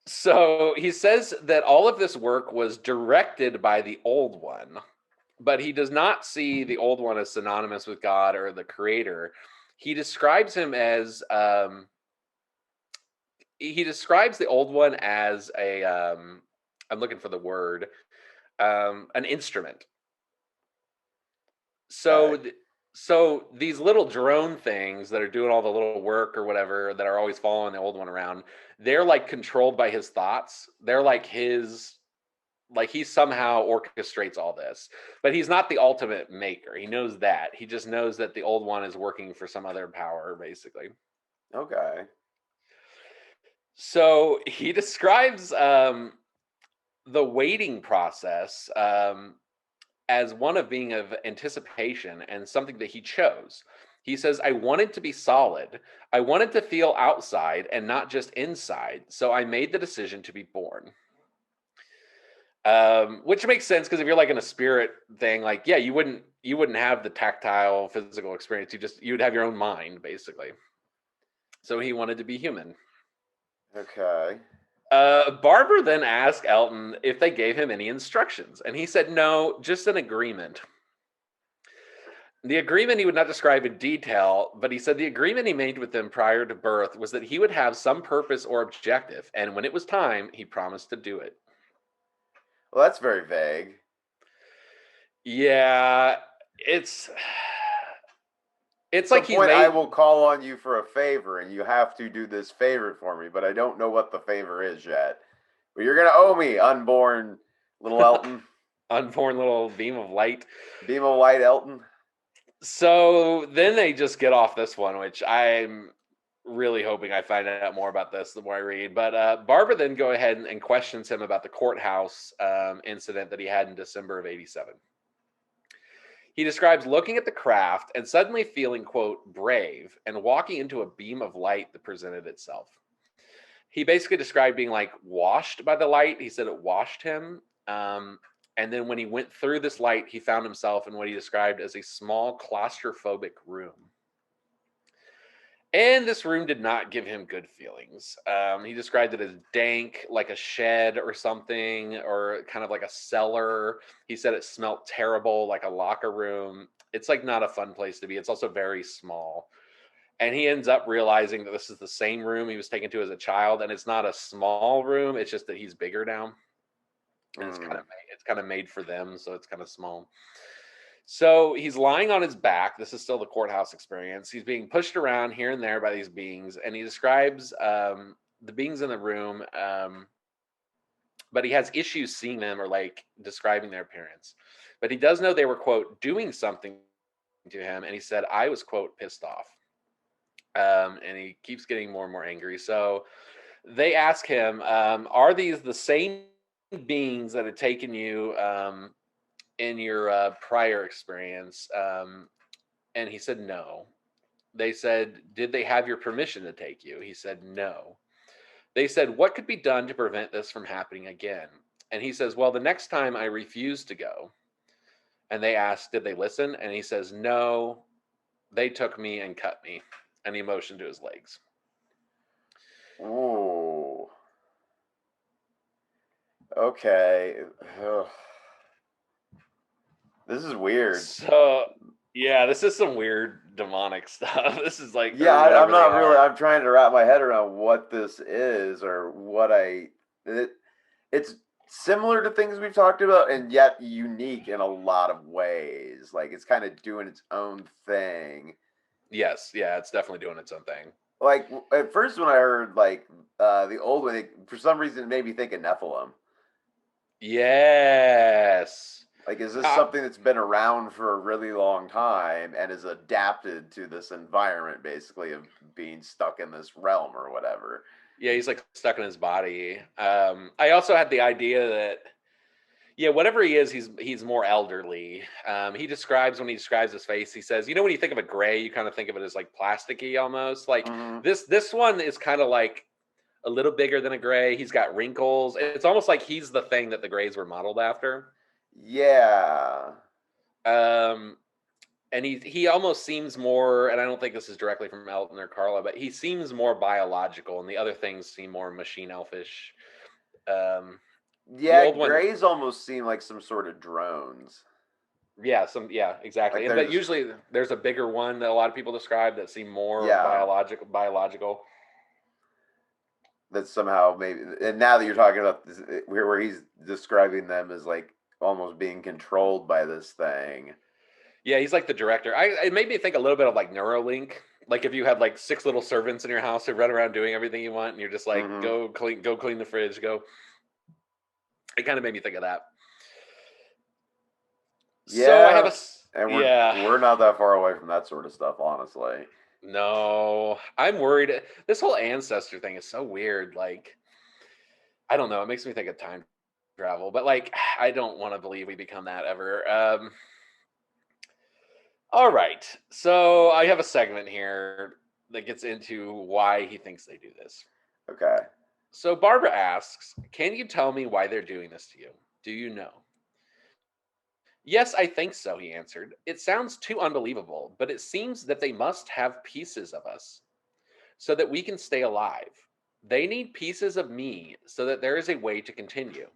So he says that all of this work was directed by the old one, but he does not see the old one as synonymous with God or the creator. He describes him as he describes the old one as a I'm looking for the word an instrument. So Okay. so these little drone things that are doing all the little work or whatever that are always following the old one around, they're like controlled by his thoughts. They're like his like he somehow orchestrates all this. But he's not the ultimate maker. He knows that. He just knows that the old one is working for some other power basically. Okay. So he describes the waiting process as one of being of anticipation and something that he chose. He says, I wanted to be solid. I wanted to feel outside and not just inside. So I made the decision to be born. Which makes sense because if you're like in a spirit thing, like, yeah, you wouldn't have the tactile physical experience. You would have your own mind, basically. So he wanted to be human. Okay. Barber then asked Elton if they gave him any instructions, and he said no, just an agreement. The agreement he would not describe in detail, but he said the agreement he made with them prior to birth was that he would have some purpose or objective, and when it was time, he promised to do it. Well, that's very vague. Yeah, it's At It's some like he's point, I made will call on you for a favor, and you have to do this favor for me, but I don't know what the favor is yet. But you're gonna owe me, unborn little Elton, unborn little beam of light. beam of light, Elton. So then they just get off this one, which I'm really hoping I find out more about this the more I read. But Barbara then go ahead and questions him about the courthouse incident that he had in December of '87. He describes looking at the craft and suddenly feeling, quote, brave and walking into a beam of light that presented itself. He basically described being like washed by the light. He said it washed him. And then when he went through this light, he found himself in what he described as a small claustrophobic room. And this room did not give him good feelings. He described it as dank, like a shed or something, or kind of like a cellar. He said it smelled terrible, like a locker room. It's like not a fun place to be. It's also very small. And he ends up realizing that this is the same room he was taken to as a child, and it's not a small room. It's just that he's bigger now, and it's kind of made for them, so it's kind of small. So he's lying on his back. This is still the courthouse experience. He's being pushed around here and there by these beings, and he describes the beings in the room, but he has issues seeing them or like describing their appearance. But he does know they were, quote, doing something to him, and he said, I was, quote, pissed off. And he keeps getting more and more angry. So they ask him, are these the same beings that had taken you in your prior experience? And he said, no. They said, did they have your permission to take you? He said, no. They said, what could be done to prevent this from happening again? And he says, well, the next time I refused to go. And they asked, did they listen? And he says, no, they took me and cut me. And he motioned to his legs. Ooh. Okay. Ugh. This is weird. So, yeah, this is some weird demonic stuff. This is like, Yeah, or I'm whatever they not really. are. I'm trying to wrap my head around what this is or what it's similar to things we've talked about, and yet unique in a lot of ways. Like it's kind of doing its own thing. Yes, yeah, it's definitely doing its own thing. Like at first, when I heard like the old one, for some reason it made me think of Nephilim. Yes. Like, is this Uh, something that's been around for a really long time and is adapted to this environment, basically, of being stuck in this realm or whatever? yeah, he's like stuck in his body. I also had the idea that, yeah, whatever he is, he's more elderly. He describes when he describes his face, he says, you know, when you think of a gray, you kind of think of it as like plasticky almost. Like Mm-hmm. this one is kind of like a little bigger than a gray. He's got wrinkles. It's almost like he's the thing that the grays were modeled after. Yeah. Um, and he almost seems more, and I don't think this is directly from Elton or Karla, but he seems more biological, and the other things seem more machine elfish. Um, the Yeah, old one, grays almost seem like some sort of drones. yeah, exactly. Like And they're but just, usually there's a bigger one that a lot of people describe that seem more yeah, biological. that somehow maybe. And now that you're talking about this, where he's describing them as like almost being controlled by this thing. Yeah, he's like the director. It made me think a little bit of like Neuralink. Like if you had like 6 little servants in your house who run around doing everything you want, and you're just like, Mm-hmm. go clean the fridge, go. It kind of made me think of that. So I have Yeah, and yeah. we're not that far away from that sort of stuff, honestly. No, I'm worried. This whole ancestor thing is so weird. Like, I don't know. It makes me think of time travel, but like, I don't want to believe we become that ever. All right. So I have a segment here that gets into why he thinks they do this. Okay. So Barbara asks, can you tell me why they're doing this to you? Do you know? Yes, I think so, he answered. It sounds too unbelievable, but it seems that they must have pieces of us so that we can stay alive. They need pieces of me so that there is a way to continue.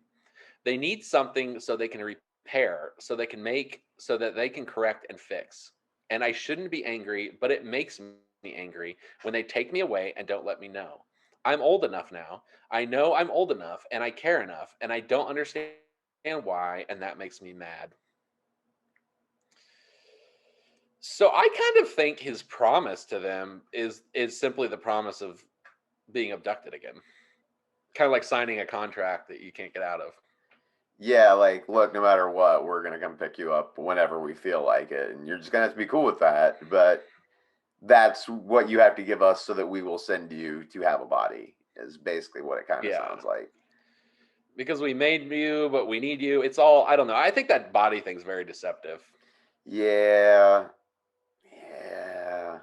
They need something so they can repair, so they can make, so that they can correct and fix. And I shouldn't be angry, but it makes me angry when they take me away and don't let me know. I'm old enough now. I know I'm old enough and I care enough and I don't understand why, and that makes me mad. So I kind of think his promise to them is simply the promise of being abducted again. Kind of like signing a contract that you can't get out of. Yeah, like, look, no matter what, we're gonna come pick you up whenever we feel like it, and you're just gonna have to be cool with that. But that's what you have to give us so that we will send you to have a body. Is basically what it kind of Yeah. sounds like. Because we made you, but we need you. It's all, I don't know. I think that body thing's very deceptive. Yeah, yeah.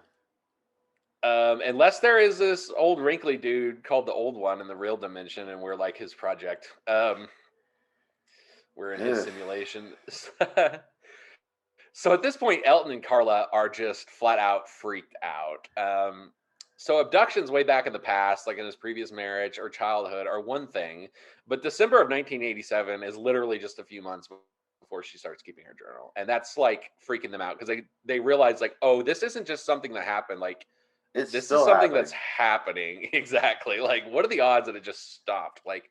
Unless there is this old wrinkly dude called the Old One in the real dimension, and we're like his project. We're in his Ugh. simulation. So at this point, Elton and Karla are just flat out freaked out. So abductions way back in the past, like in his previous marriage or childhood, are one thing, but December of 1987 is literally just a few months before she starts keeping her journal, and that's like freaking them out because they realize like, oh, this isn't just something that happened. Like It's this is still something happening. that's happening. Exactly. Like what are the odds that it just stopped? Like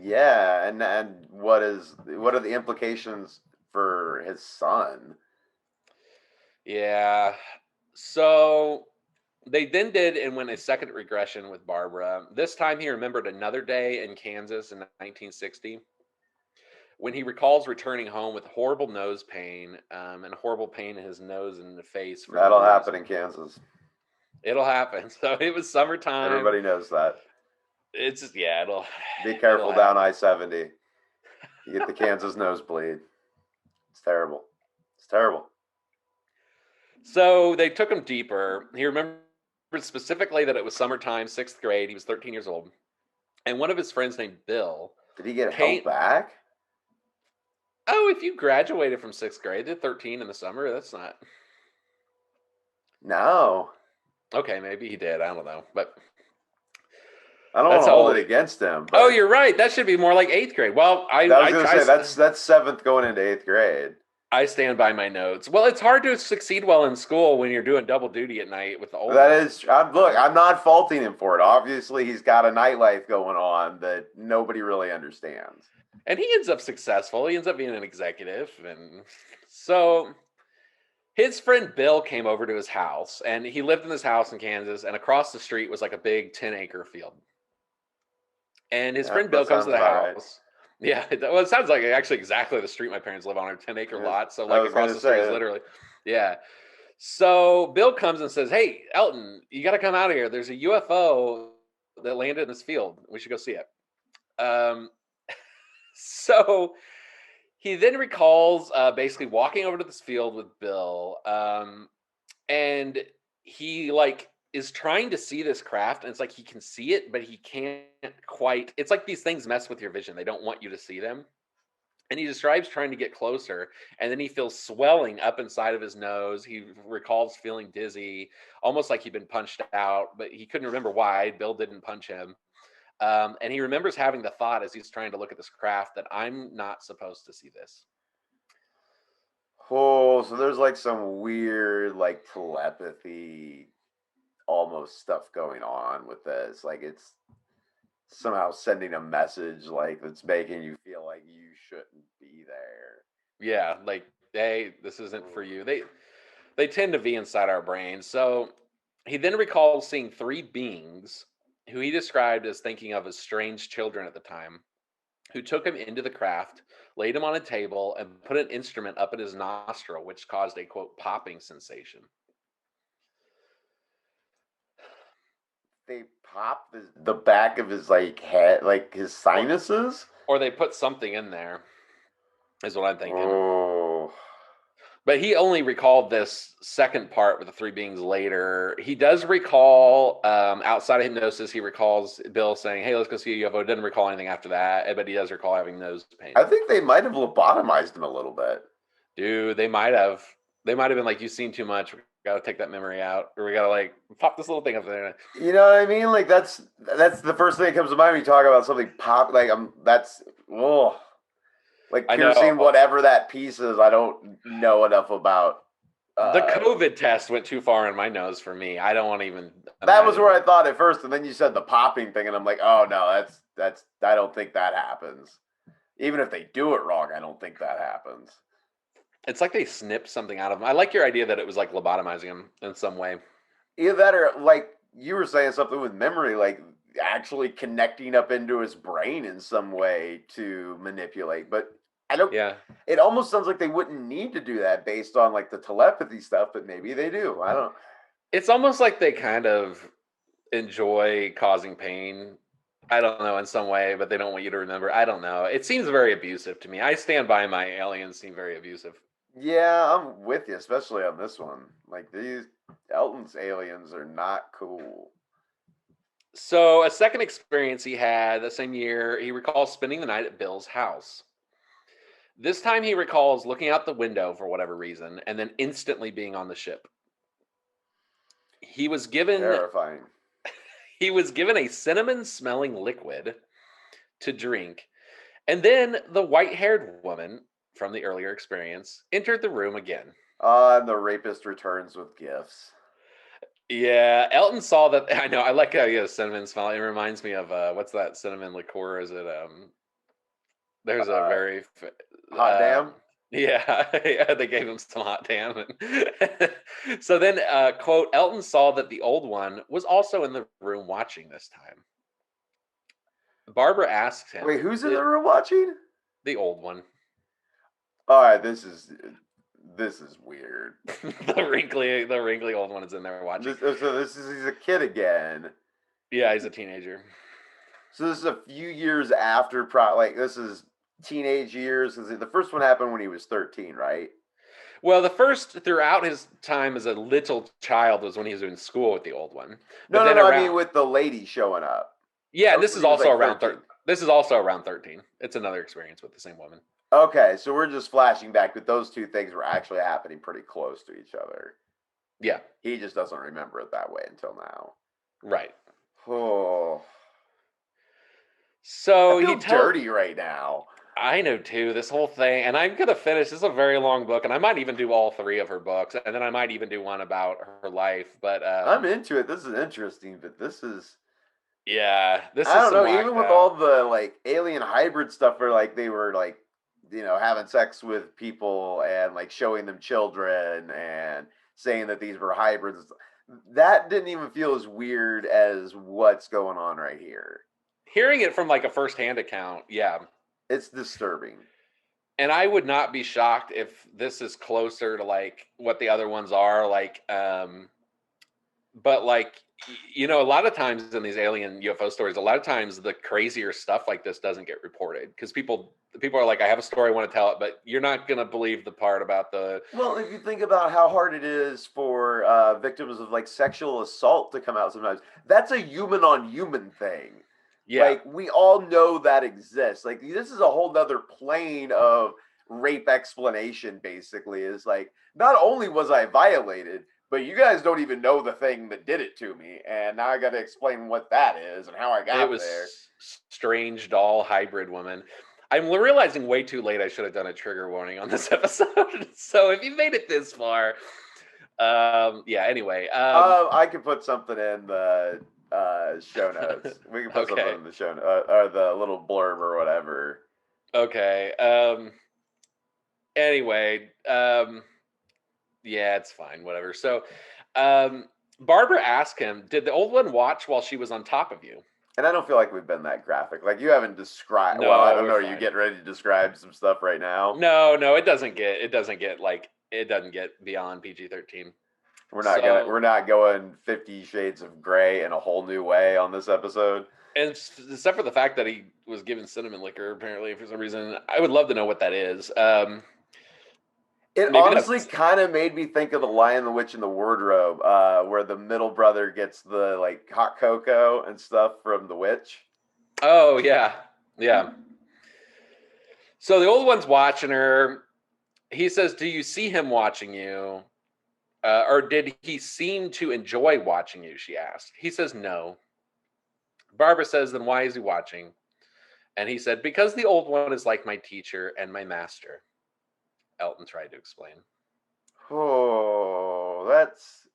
Yeah, and what are the implications for his son? yeah. So they then did and went a second regression with Barbara. This time he remembered another day in Kansas in 1960 when he recalls returning home with horrible nose pain and horrible pain in his nose and the face for no That'll happen reason. in Kansas. It'll happen. So it was summertime. Everybody knows that. It's just, yeah, Be it'll careful down happen. I-70. You get the Kansas nosebleed. It's terrible. It's terrible. So they took him deeper. He remembered specifically that it was summertime, sixth grade. He was 13 years old, and one of his friends named Bill Did he get held came. back? Oh, if you graduated from sixth grade, did 13 in the summer, that's not No. okay. Maybe he did. I don't know, but I don't want that's to how hold old. it against him, Oh, but you're right. That should be more like eighth grade. Well, I was gonna say that's seventh going into eighth grade. I stand by my notes. Well, it's hard to succeed well in school when you're doing double duty at night with the old That one. is, look, I'm not faulting him for it. Obviously, he's got a nightlife going on that nobody really understands. And he ends up successful. He ends up being an executive, and so his friend Bill came over to his house, and he lived in this house in Kansas, and across the street was like a big 10-acre field. And his Yeah, friend that Bill comes to sounds the about right. house. Yeah, well, it sounds like actually exactly the street my parents live on, a 10-acre Yes, lot. So I like was across gonna the street is say it. literally, yeah. So Bill comes and says, "Hey, Elton, you got to come out of here. There's a UFO that landed in this field. We should go see it." Um, so he then recalls basically walking over to this field with Bill, and he like is trying to see this craft, and it's like he can see it, but he can't quite. It's like these things mess with your vision. They don't want you to see them. And he describes trying to get closer, and then he feels swelling up inside of his nose. He recalls feeling dizzy, almost like he'd been punched out, but he couldn't remember why. Bill didn't punch him. And he remembers having the thought as he's trying to look at this craft that I'm not supposed to see this. Oh, so there's like some weird, like telepathy, almost stuff going on with this. Like it's somehow sending a message, like that's making you feel like you shouldn't be there. Yeah, like, hey, this isn't for you. They tend to be inside our brains. So he then recalls seeing three beings who he described as thinking of as strange children at the time, who took him into the craft, laid him on a table, and put an instrument up at his nostril, which caused a quote popping sensation. They pop the back of his like head, like his Or, sinuses. or they put something in there, is what I'm thinking. Oh, But he only recalled this second part with the three beings later. He does recall, outside of hypnosis, he recalls Bill saying, "Hey, let's go see a UFO." Doesn't recall anything after that, but he does recall having nose I pain. think they might have lobotomized him a little bit. Dude, they might have. They might have been like, "You've seen too much. We gotta take that memory out, or we gotta like pop this little thing up there." You know what I mean? Like that's the first thing that comes to mind when you talk about something pop. Like I'm that's oh, like I know piercing whatever that piece is. I don't know enough about. the uh COVID test went too far in my nose for me. I don't want to even That was imagine where what. I thought at first, and then you said the popping thing, and I'm like, oh no, that's I don't think that happens. Even if they do it wrong, I don't think that happens. It's like they snipped something out of him. I like your idea that it was like lobotomizing him in some way. Either that or like you were saying something with memory, like actually connecting up into his brain in some way to manipulate. But I don't. Yeah. It almost sounds like they wouldn't need to do that based on like the telepathy stuff, but maybe they do. I don't. It's almost like they kind of enjoy causing pain. I don't know in some way, but they don't want you to remember. I don't know. It seems very abusive to me. I stand by my aliens seem very abusive. Yeah, I'm with you, especially on this one. Like these Elton's aliens are not cool. So, a second experience he had the same year, he recalls spending the night at Bill's house. This time he recalls looking out the window for whatever reason and then instantly being on the ship. He was given Terrifying. he was given a cinnamon smelling liquid to drink, and then the white-haired woman from the earlier experience entered the room again. And the rapist returns with gifts. Yeah, Elton saw that. I know. I like how you have cinnamon smell. It reminds me of what's that cinnamon liqueur? Is it there's a Uh, very Hot damn. yeah, yeah, they gave him some hot damn. So then, quote, Elton saw that the old one was also in the room watching this time. Barbara asked Wait, him, who's in the room watching? the old one, All right, this is weird. the wrinkly old one is in there watching. He's a kid again. Yeah, he's a teenager. So this is a few years after like this is teenage years. The first one happened when he was 13, right? Well, the first throughout his time as a little child was when he was in school with the old one. But then No. I around, mean, with the lady showing up. yeah, That was this when is he was also like around 13. This is also around 13. It's another experience with the same woman. Okay, so we're just flashing back, but those two things were actually happening pretty close to each other. Yeah, He just doesn't remember it that way until now. right. Oh, I So feel he tells. dirty right now. I know too, this whole thing, and I'm gonna finish. This is a very long book, and I might even do all three of her books, and then I might even do one about her life. But I'm into it. This is interesting, but this is yeah, this I is don't some know. Even whacked with out. all the like alien hybrid stuff, where like they were like having sex with people and like showing them children and saying that these were hybrids, that didn't even feel as weird as what's going on right here. Hearing it from like a first-hand account, yeah. It's disturbing. And I would not be shocked if this is closer to like what the other ones are, like but like a lot of times in these alien UFO stories, a lot of times the crazier stuff like this doesn't get reported because people are like, I have a story, I want to tell it, but you're not gonna believe the part about the Well, if you think about how hard it is for victims of like sexual assault to come out sometimes, that's a human on human thing. yeah. Like we all know that exists. Like this is a whole nother plane of rape explanation, basically. Is like not only was I violated, but you guys don't even know the thing that did it to me. And now I gotta explain what that is and how I It got was there. strange doll hybrid woman. I'm realizing way too late I should have done a trigger warning on this episode. So if you made it this far, yeah, anyway. I could put something in the show notes. We can put something Okay. in the show or the little blurb or whatever. Okay. Anyway, yeah, it's fine, whatever. So Barbara asked him, did the old one watch while she was on top of you? And I don't feel like we've been that graphic. Like you haven't described. Well, I No, don't know. we're Are you fine. getting ready to describe some stuff right now? No, it doesn't get beyond PG-13. So We're not going 50 Shades of Grey in a whole new way on this episode. and except for the fact that he was given cinnamon liquor apparently for some reason, I would love to know what that is. It Maybe honestly that's kind of made me think of the Lion, the Witch, and the Wardrobe, where the middle brother gets the like hot cocoa and stuff from the witch. oh yeah. Yeah. So the old one's watching her. He says, do you see him watching you? Or did he seem to enjoy watching you? She asked. He says, no. Barbara says, then why is he watching? And he said, because the old one is like my teacher and my master. Elton tried to explain. Oh, that's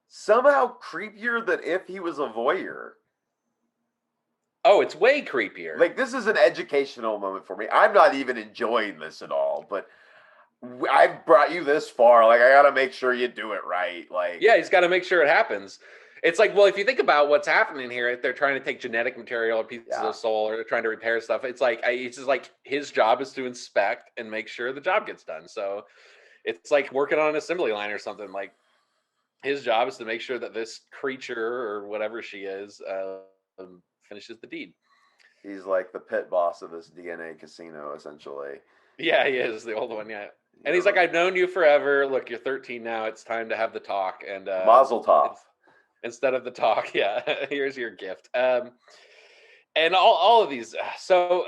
somehow creepier than if he was a voyeur. Oh, it's way creepier. Like this is an educational moment for me. I'm not even enjoying this at all, but I've brought you this far. Like, I gotta make sure you do it right. Like, Yeah, he's got to make sure it happens. It's like, well, if you think about what's happening here, if they're trying to take genetic material or pieces yeah, of soul, or they're trying to repair stuff, it's like it's just like his job is to inspect and make sure the job gets done. So it's like working on an assembly line or something. Like his job is to make sure that this creature or whatever she is finishes the deed. he's like the pit boss of this DNA casino, essentially. Yeah, he is the old one. Yeah, and he's like, You're I've known you forever. Look, you're 13 now. It's time to have the talk. And Mazel tov. instead of the talk, yeah, here's your gift. And all of these. So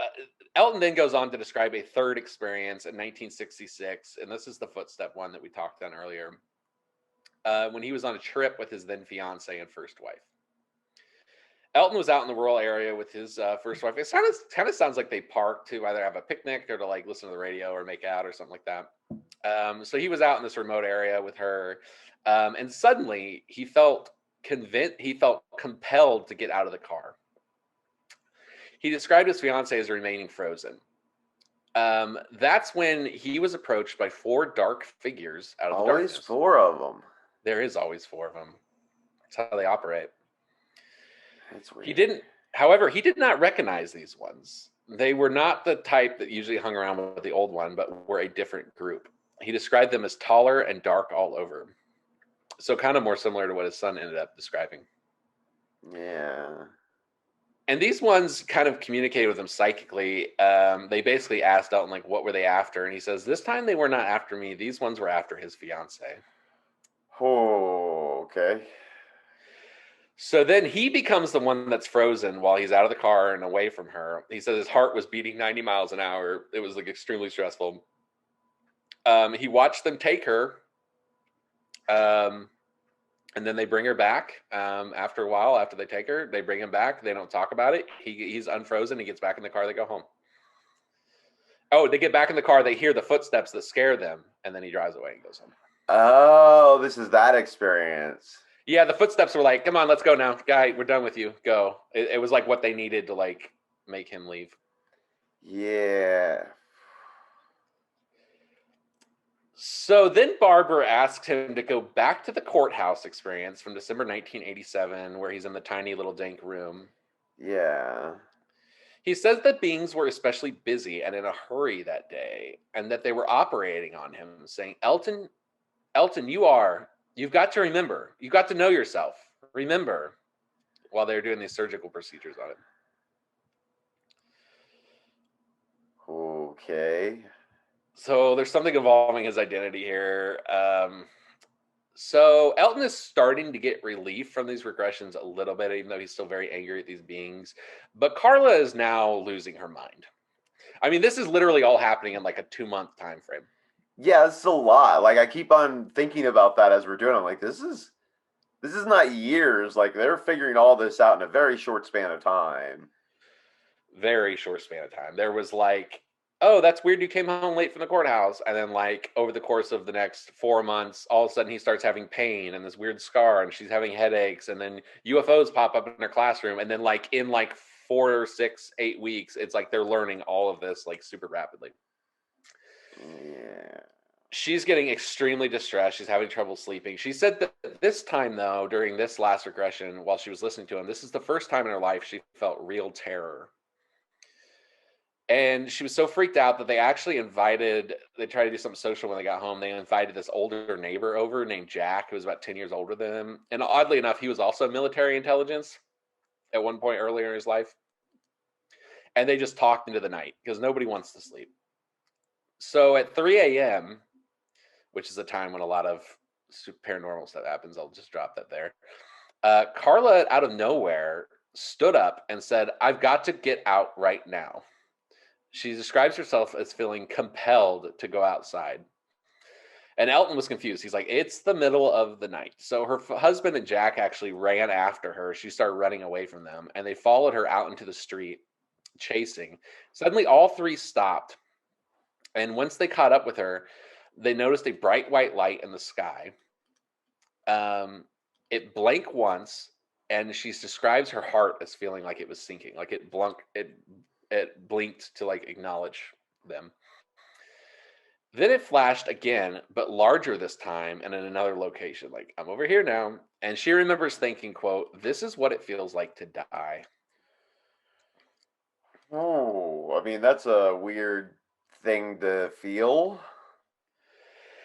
Elton then goes on to describe a third experience in 1966, and this is the footstep one that we talked on earlier. When he was on a trip with his then fiance and first wife. Elton was out in the rural area with his first wife. It kind of sounds like they parked to either have a picnic or to like listen to the radio or make out or something like that. So he was out in this remote area with her, and suddenly he felt convinced. He felt compelled to get out of the car. He described his fiance as remaining frozen. That's when he was approached by four dark figures out of the Always darkness. four of them. There is always four of them. That's how they operate. That's weird. He didn't, however, he did not recognize these ones. They were not the type that usually hung around with the old one, but were a different group. He described them as taller and dark all over. So kind of more similar to what his son ended up describing. Yeah. And these ones kind of communicated with him psychically. They basically asked Elton, like, what were they after? And he says, this time they were not after me. These ones were after his fiance. Oh, okay. So then he becomes the one that's frozen while he's out of the car and away from her. He says his heart was beating 90 miles an hour. It was like extremely stressful. He watched them take her. And then they bring her back after a while. After they take her, they bring him back. They don't talk about it. He's unfrozen. He gets back in the car. They go home. Oh, they get back in the car. They hear the footsteps that scare them, and then he drives away and goes home. Oh, this is that experience. Yeah, the footsteps were like, "Come on, let's go now, guy. We're done with you. Go." It was like what they needed to like make him leave. Yeah. So then Barbara asked him to go back to the courthouse experience from December 1987, where he's in the tiny little dank room. Yeah. He says that beings were especially busy and in a hurry that day, and that they were operating on him, saying, Elton, you've got to remember, you've got to know yourself. Remember, while they're doing these surgical procedures on him. Okay. So there's something involving his identity here. So Elton is starting to get relief from these regressions a little bit, even though he's still very angry at these beings. But Karla is now losing her mind. I mean, this is literally all happening in like a 2-month time frame. Yeah, this is a lot. Like, I keep on thinking about that as we're doing. I'm like, this is not years. Like, they're figuring all this out in a very short span of time. Very short span of time. There was like, oh, that's weird. You came home late from the courthouse. And then, like, over the course of the next 4 months, all of a sudden he starts having pain and this weird scar, and she's having headaches. And then UFOs pop up in her classroom. And then, like, in like 4, 6, 8 weeks, it's like they're learning all of this like super rapidly. Yeah. She's getting extremely distressed. She's having trouble sleeping. She said that this time, though, during this last regression, while she was listening to him, this is the first time in her life she felt real terror. And she was so freaked out that they tried to do something social when they got home. They invited this older neighbor over named Jack, who was about 10 years older than him. And oddly enough, he was also military intelligence at one point earlier in his life. And they just talked into the night because nobody wants to sleep. So at 3 a.m., which is a time when a lot of paranormal stuff happens, I'll just drop that there. Karla, out of nowhere, stood up and said, I've got to get out right now. She describes herself as feeling compelled to go outside. And Elton was confused. He's like, it's the middle of the night. So her husband and Jack actually ran after her. She started running away from them, and they followed her out into the street, chasing. Suddenly, all three stopped. And once they caught up with her, they noticed a bright white light in the sky. It blinked once, and she describes her heart as feeling like it was sinking, like it blinked to like acknowledge them. Then it flashed again, but larger this time and in another location. Like, I'm over here now. And she remembers thinking, quote, "This is what it feels like to die." Oh, I mean, that's a weird thing to feel.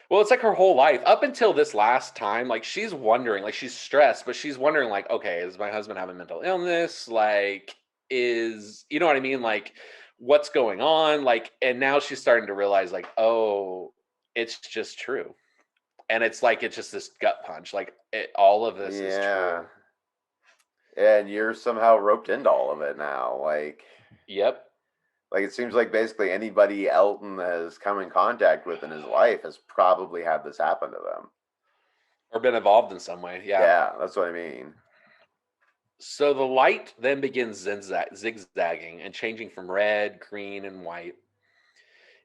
Well, it's like her whole life up until this last time. Like, she's wondering, like, she's stressed, but she's wondering, like, okay, is my husband having mental illness? Like, you know what I mean? Like, what's going on? Like, and now she's starting to realize, like, oh, it's just true. And it's like, it's just this gut punch. Like, all of this is Yeah. true. And you're somehow roped into all of it now. Yep. Like it seems like basically anybody Elton has come in contact with in his life has probably had this happen to them. Or been involved in some way. Yeah. Yeah, that's what I mean. So the light then begins zigzagging and changing from red, green, and white.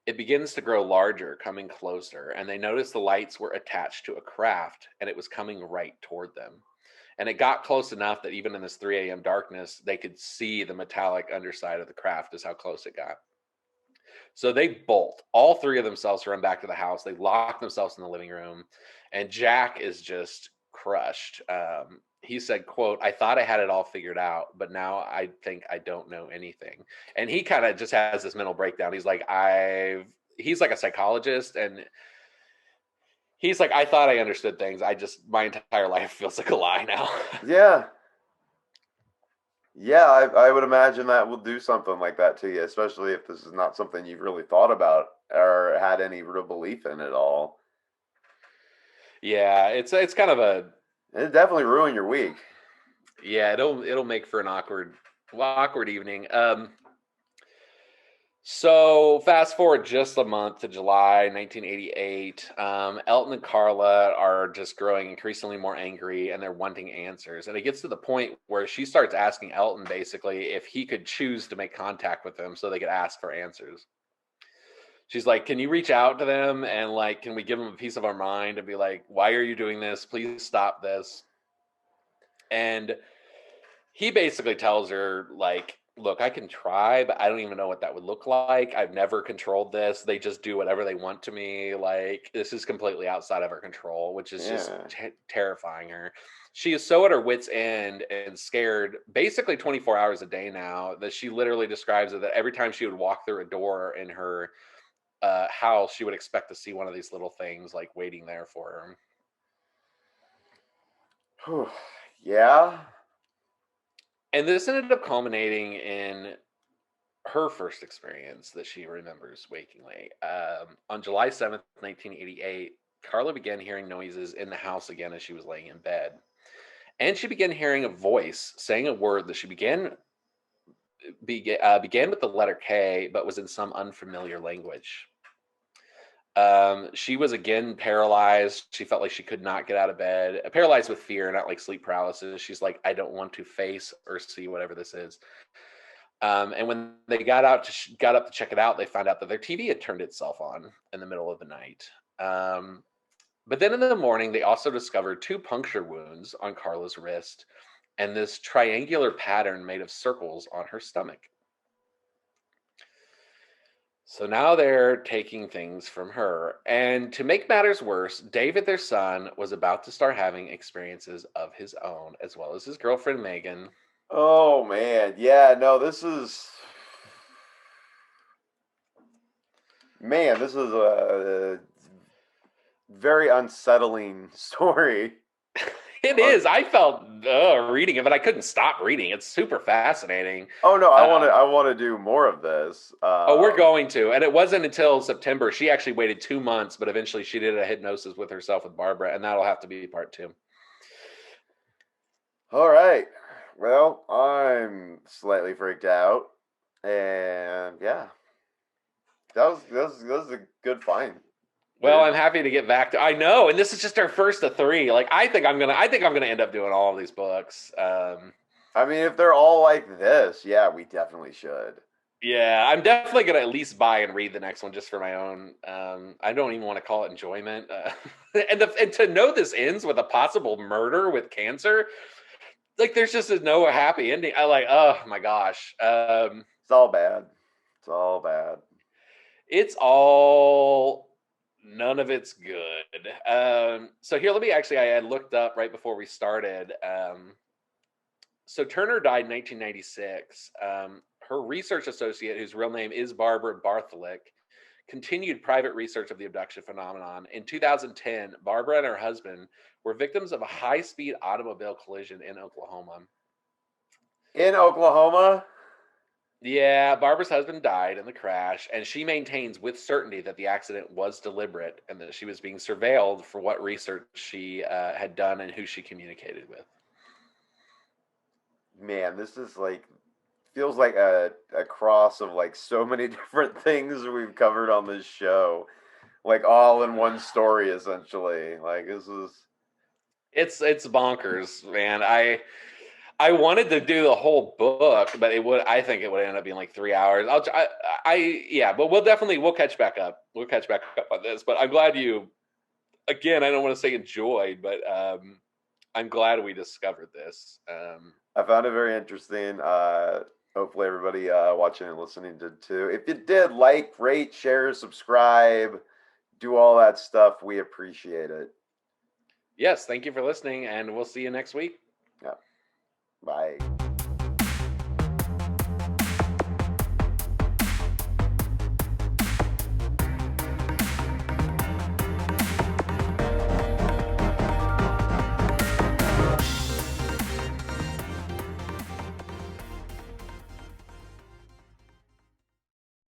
It begins to grow larger, coming closer, and they noticed the lights were attached to a craft and it was coming right toward them. And it got close enough that even in this 3 a.m. darkness, they could see the metallic underside of the craft, is how close it got. So they bolt. All three of themselves run back to the house. They lock themselves in the living room, and Jack is just crushed. He said, "quote I thought I had it all figured out, but now I think I don't know anything." And he kind of just has this mental breakdown. He's like, He's like a psychologist, and he's like, "I thought I understood things. My entire life feels like a lie now." Yeah. Yeah, I would imagine that will do something like that to you, especially if this is not something you've really thought about or had any real belief in at all. Yeah, it's kind of a It definitely ruin your week. yeah. It'll make for an awkward evening. So fast forward just a month to July 1988. Elton and Karla are just growing increasingly more angry, and they're wanting answers. And it gets to the point where she starts asking Elton basically if he could choose to make contact with them so they could ask for answers. She's like, "Can you reach out to them and like, can we give them a piece of our mind and be like, why are you doing this? Please stop this." And he basically tells her, like, "Look, I can try, but I don't even know what that would look like. I've never controlled this. They just do whatever they want to me. Like, this is completely outside of our control," which is just Yeah. terrifying her. She is so at her wits' end and scared basically 24 hours a day now that she literally describes it that every time she would walk through a door in her house, she would expect to see one of these little things like waiting there for her. Yeah. And this ended up culminating in her first experience that she remembers waking late. On July 7th, 1988, Karla began hearing noises in the house again as she was laying in bed. And she began hearing a voice saying a word that began with the letter K, but was in some unfamiliar language. She was again paralyzed. She felt like she could not get out of bed, paralyzed with fear, not like sleep paralysis. She's like, "I don't want to face or see whatever this is." And when they got up to check it out, they found out that their TV had turned itself on in the middle of the night. Um, but then in the morning, they also discovered two puncture wounds on Carla's wrist and this triangular pattern made of circles on her stomach. So now they're taking things from her. And to make matters worse, David, their son, was about to start having experiences of his own, as well as his girlfriend, Megan. Oh man. Yeah, no, this is a very unsettling story. It Uh, is. I felt reading it, but I couldn't stop reading. It's super fascinating. oh no, Um, I want to do more of this. oh, we're going to. And it wasn't until September. She actually waited 2 months, but eventually she did a hypnosis with herself with Barbara, and that'll have to be part two. All right. Well, I'm slightly freaked out, and yeah, that was a good find, Well, dude. I'm happy to get back to. I know, and this is just our first of three. Like, I think I'm gonna end up doing all of these books. I mean, if they're all like this, yeah, we definitely should. Yeah, I'm definitely gonna at least buy and read the next one just for my own. I don't even want to call it enjoyment. And to know this ends with a possible murder with cancer, like there's just no happy ending. I like, oh my gosh. It's all bad. It's all bad. It's all. None of it's good. So here, let me actually, I had looked up right before we started. So Turner died in 1996. Her research associate, whose real name is Barbara Bartholick, continued private research of the abduction phenomenon. In 2010, Barbara and her husband were victims of a high speed automobile collision in Oklahoma. In Oklahoma? Yeah, Barbara's husband died in the crash, and she maintains with certainty that the accident was deliberate and that she was being surveilled for what research she had done and who she communicated with. Man, this is like feels like a cross of like so many different things we've covered on this show. Like all in one story essentially. Like this is It's bonkers, man. I wanted to do the whole book, but I think it would end up being like 3 hours. Yeah, but we'll catch back up. We'll catch back up on this. But I'm glad you, again, I don't want to say enjoyed, but I'm glad we discovered this. I found it very interesting. Hopefully everybody watching and listening did too. If you did, like, rate, share, subscribe, do all that stuff. We appreciate it. Yes, thank you for listening, and we'll see you next week. Yeah. Bye.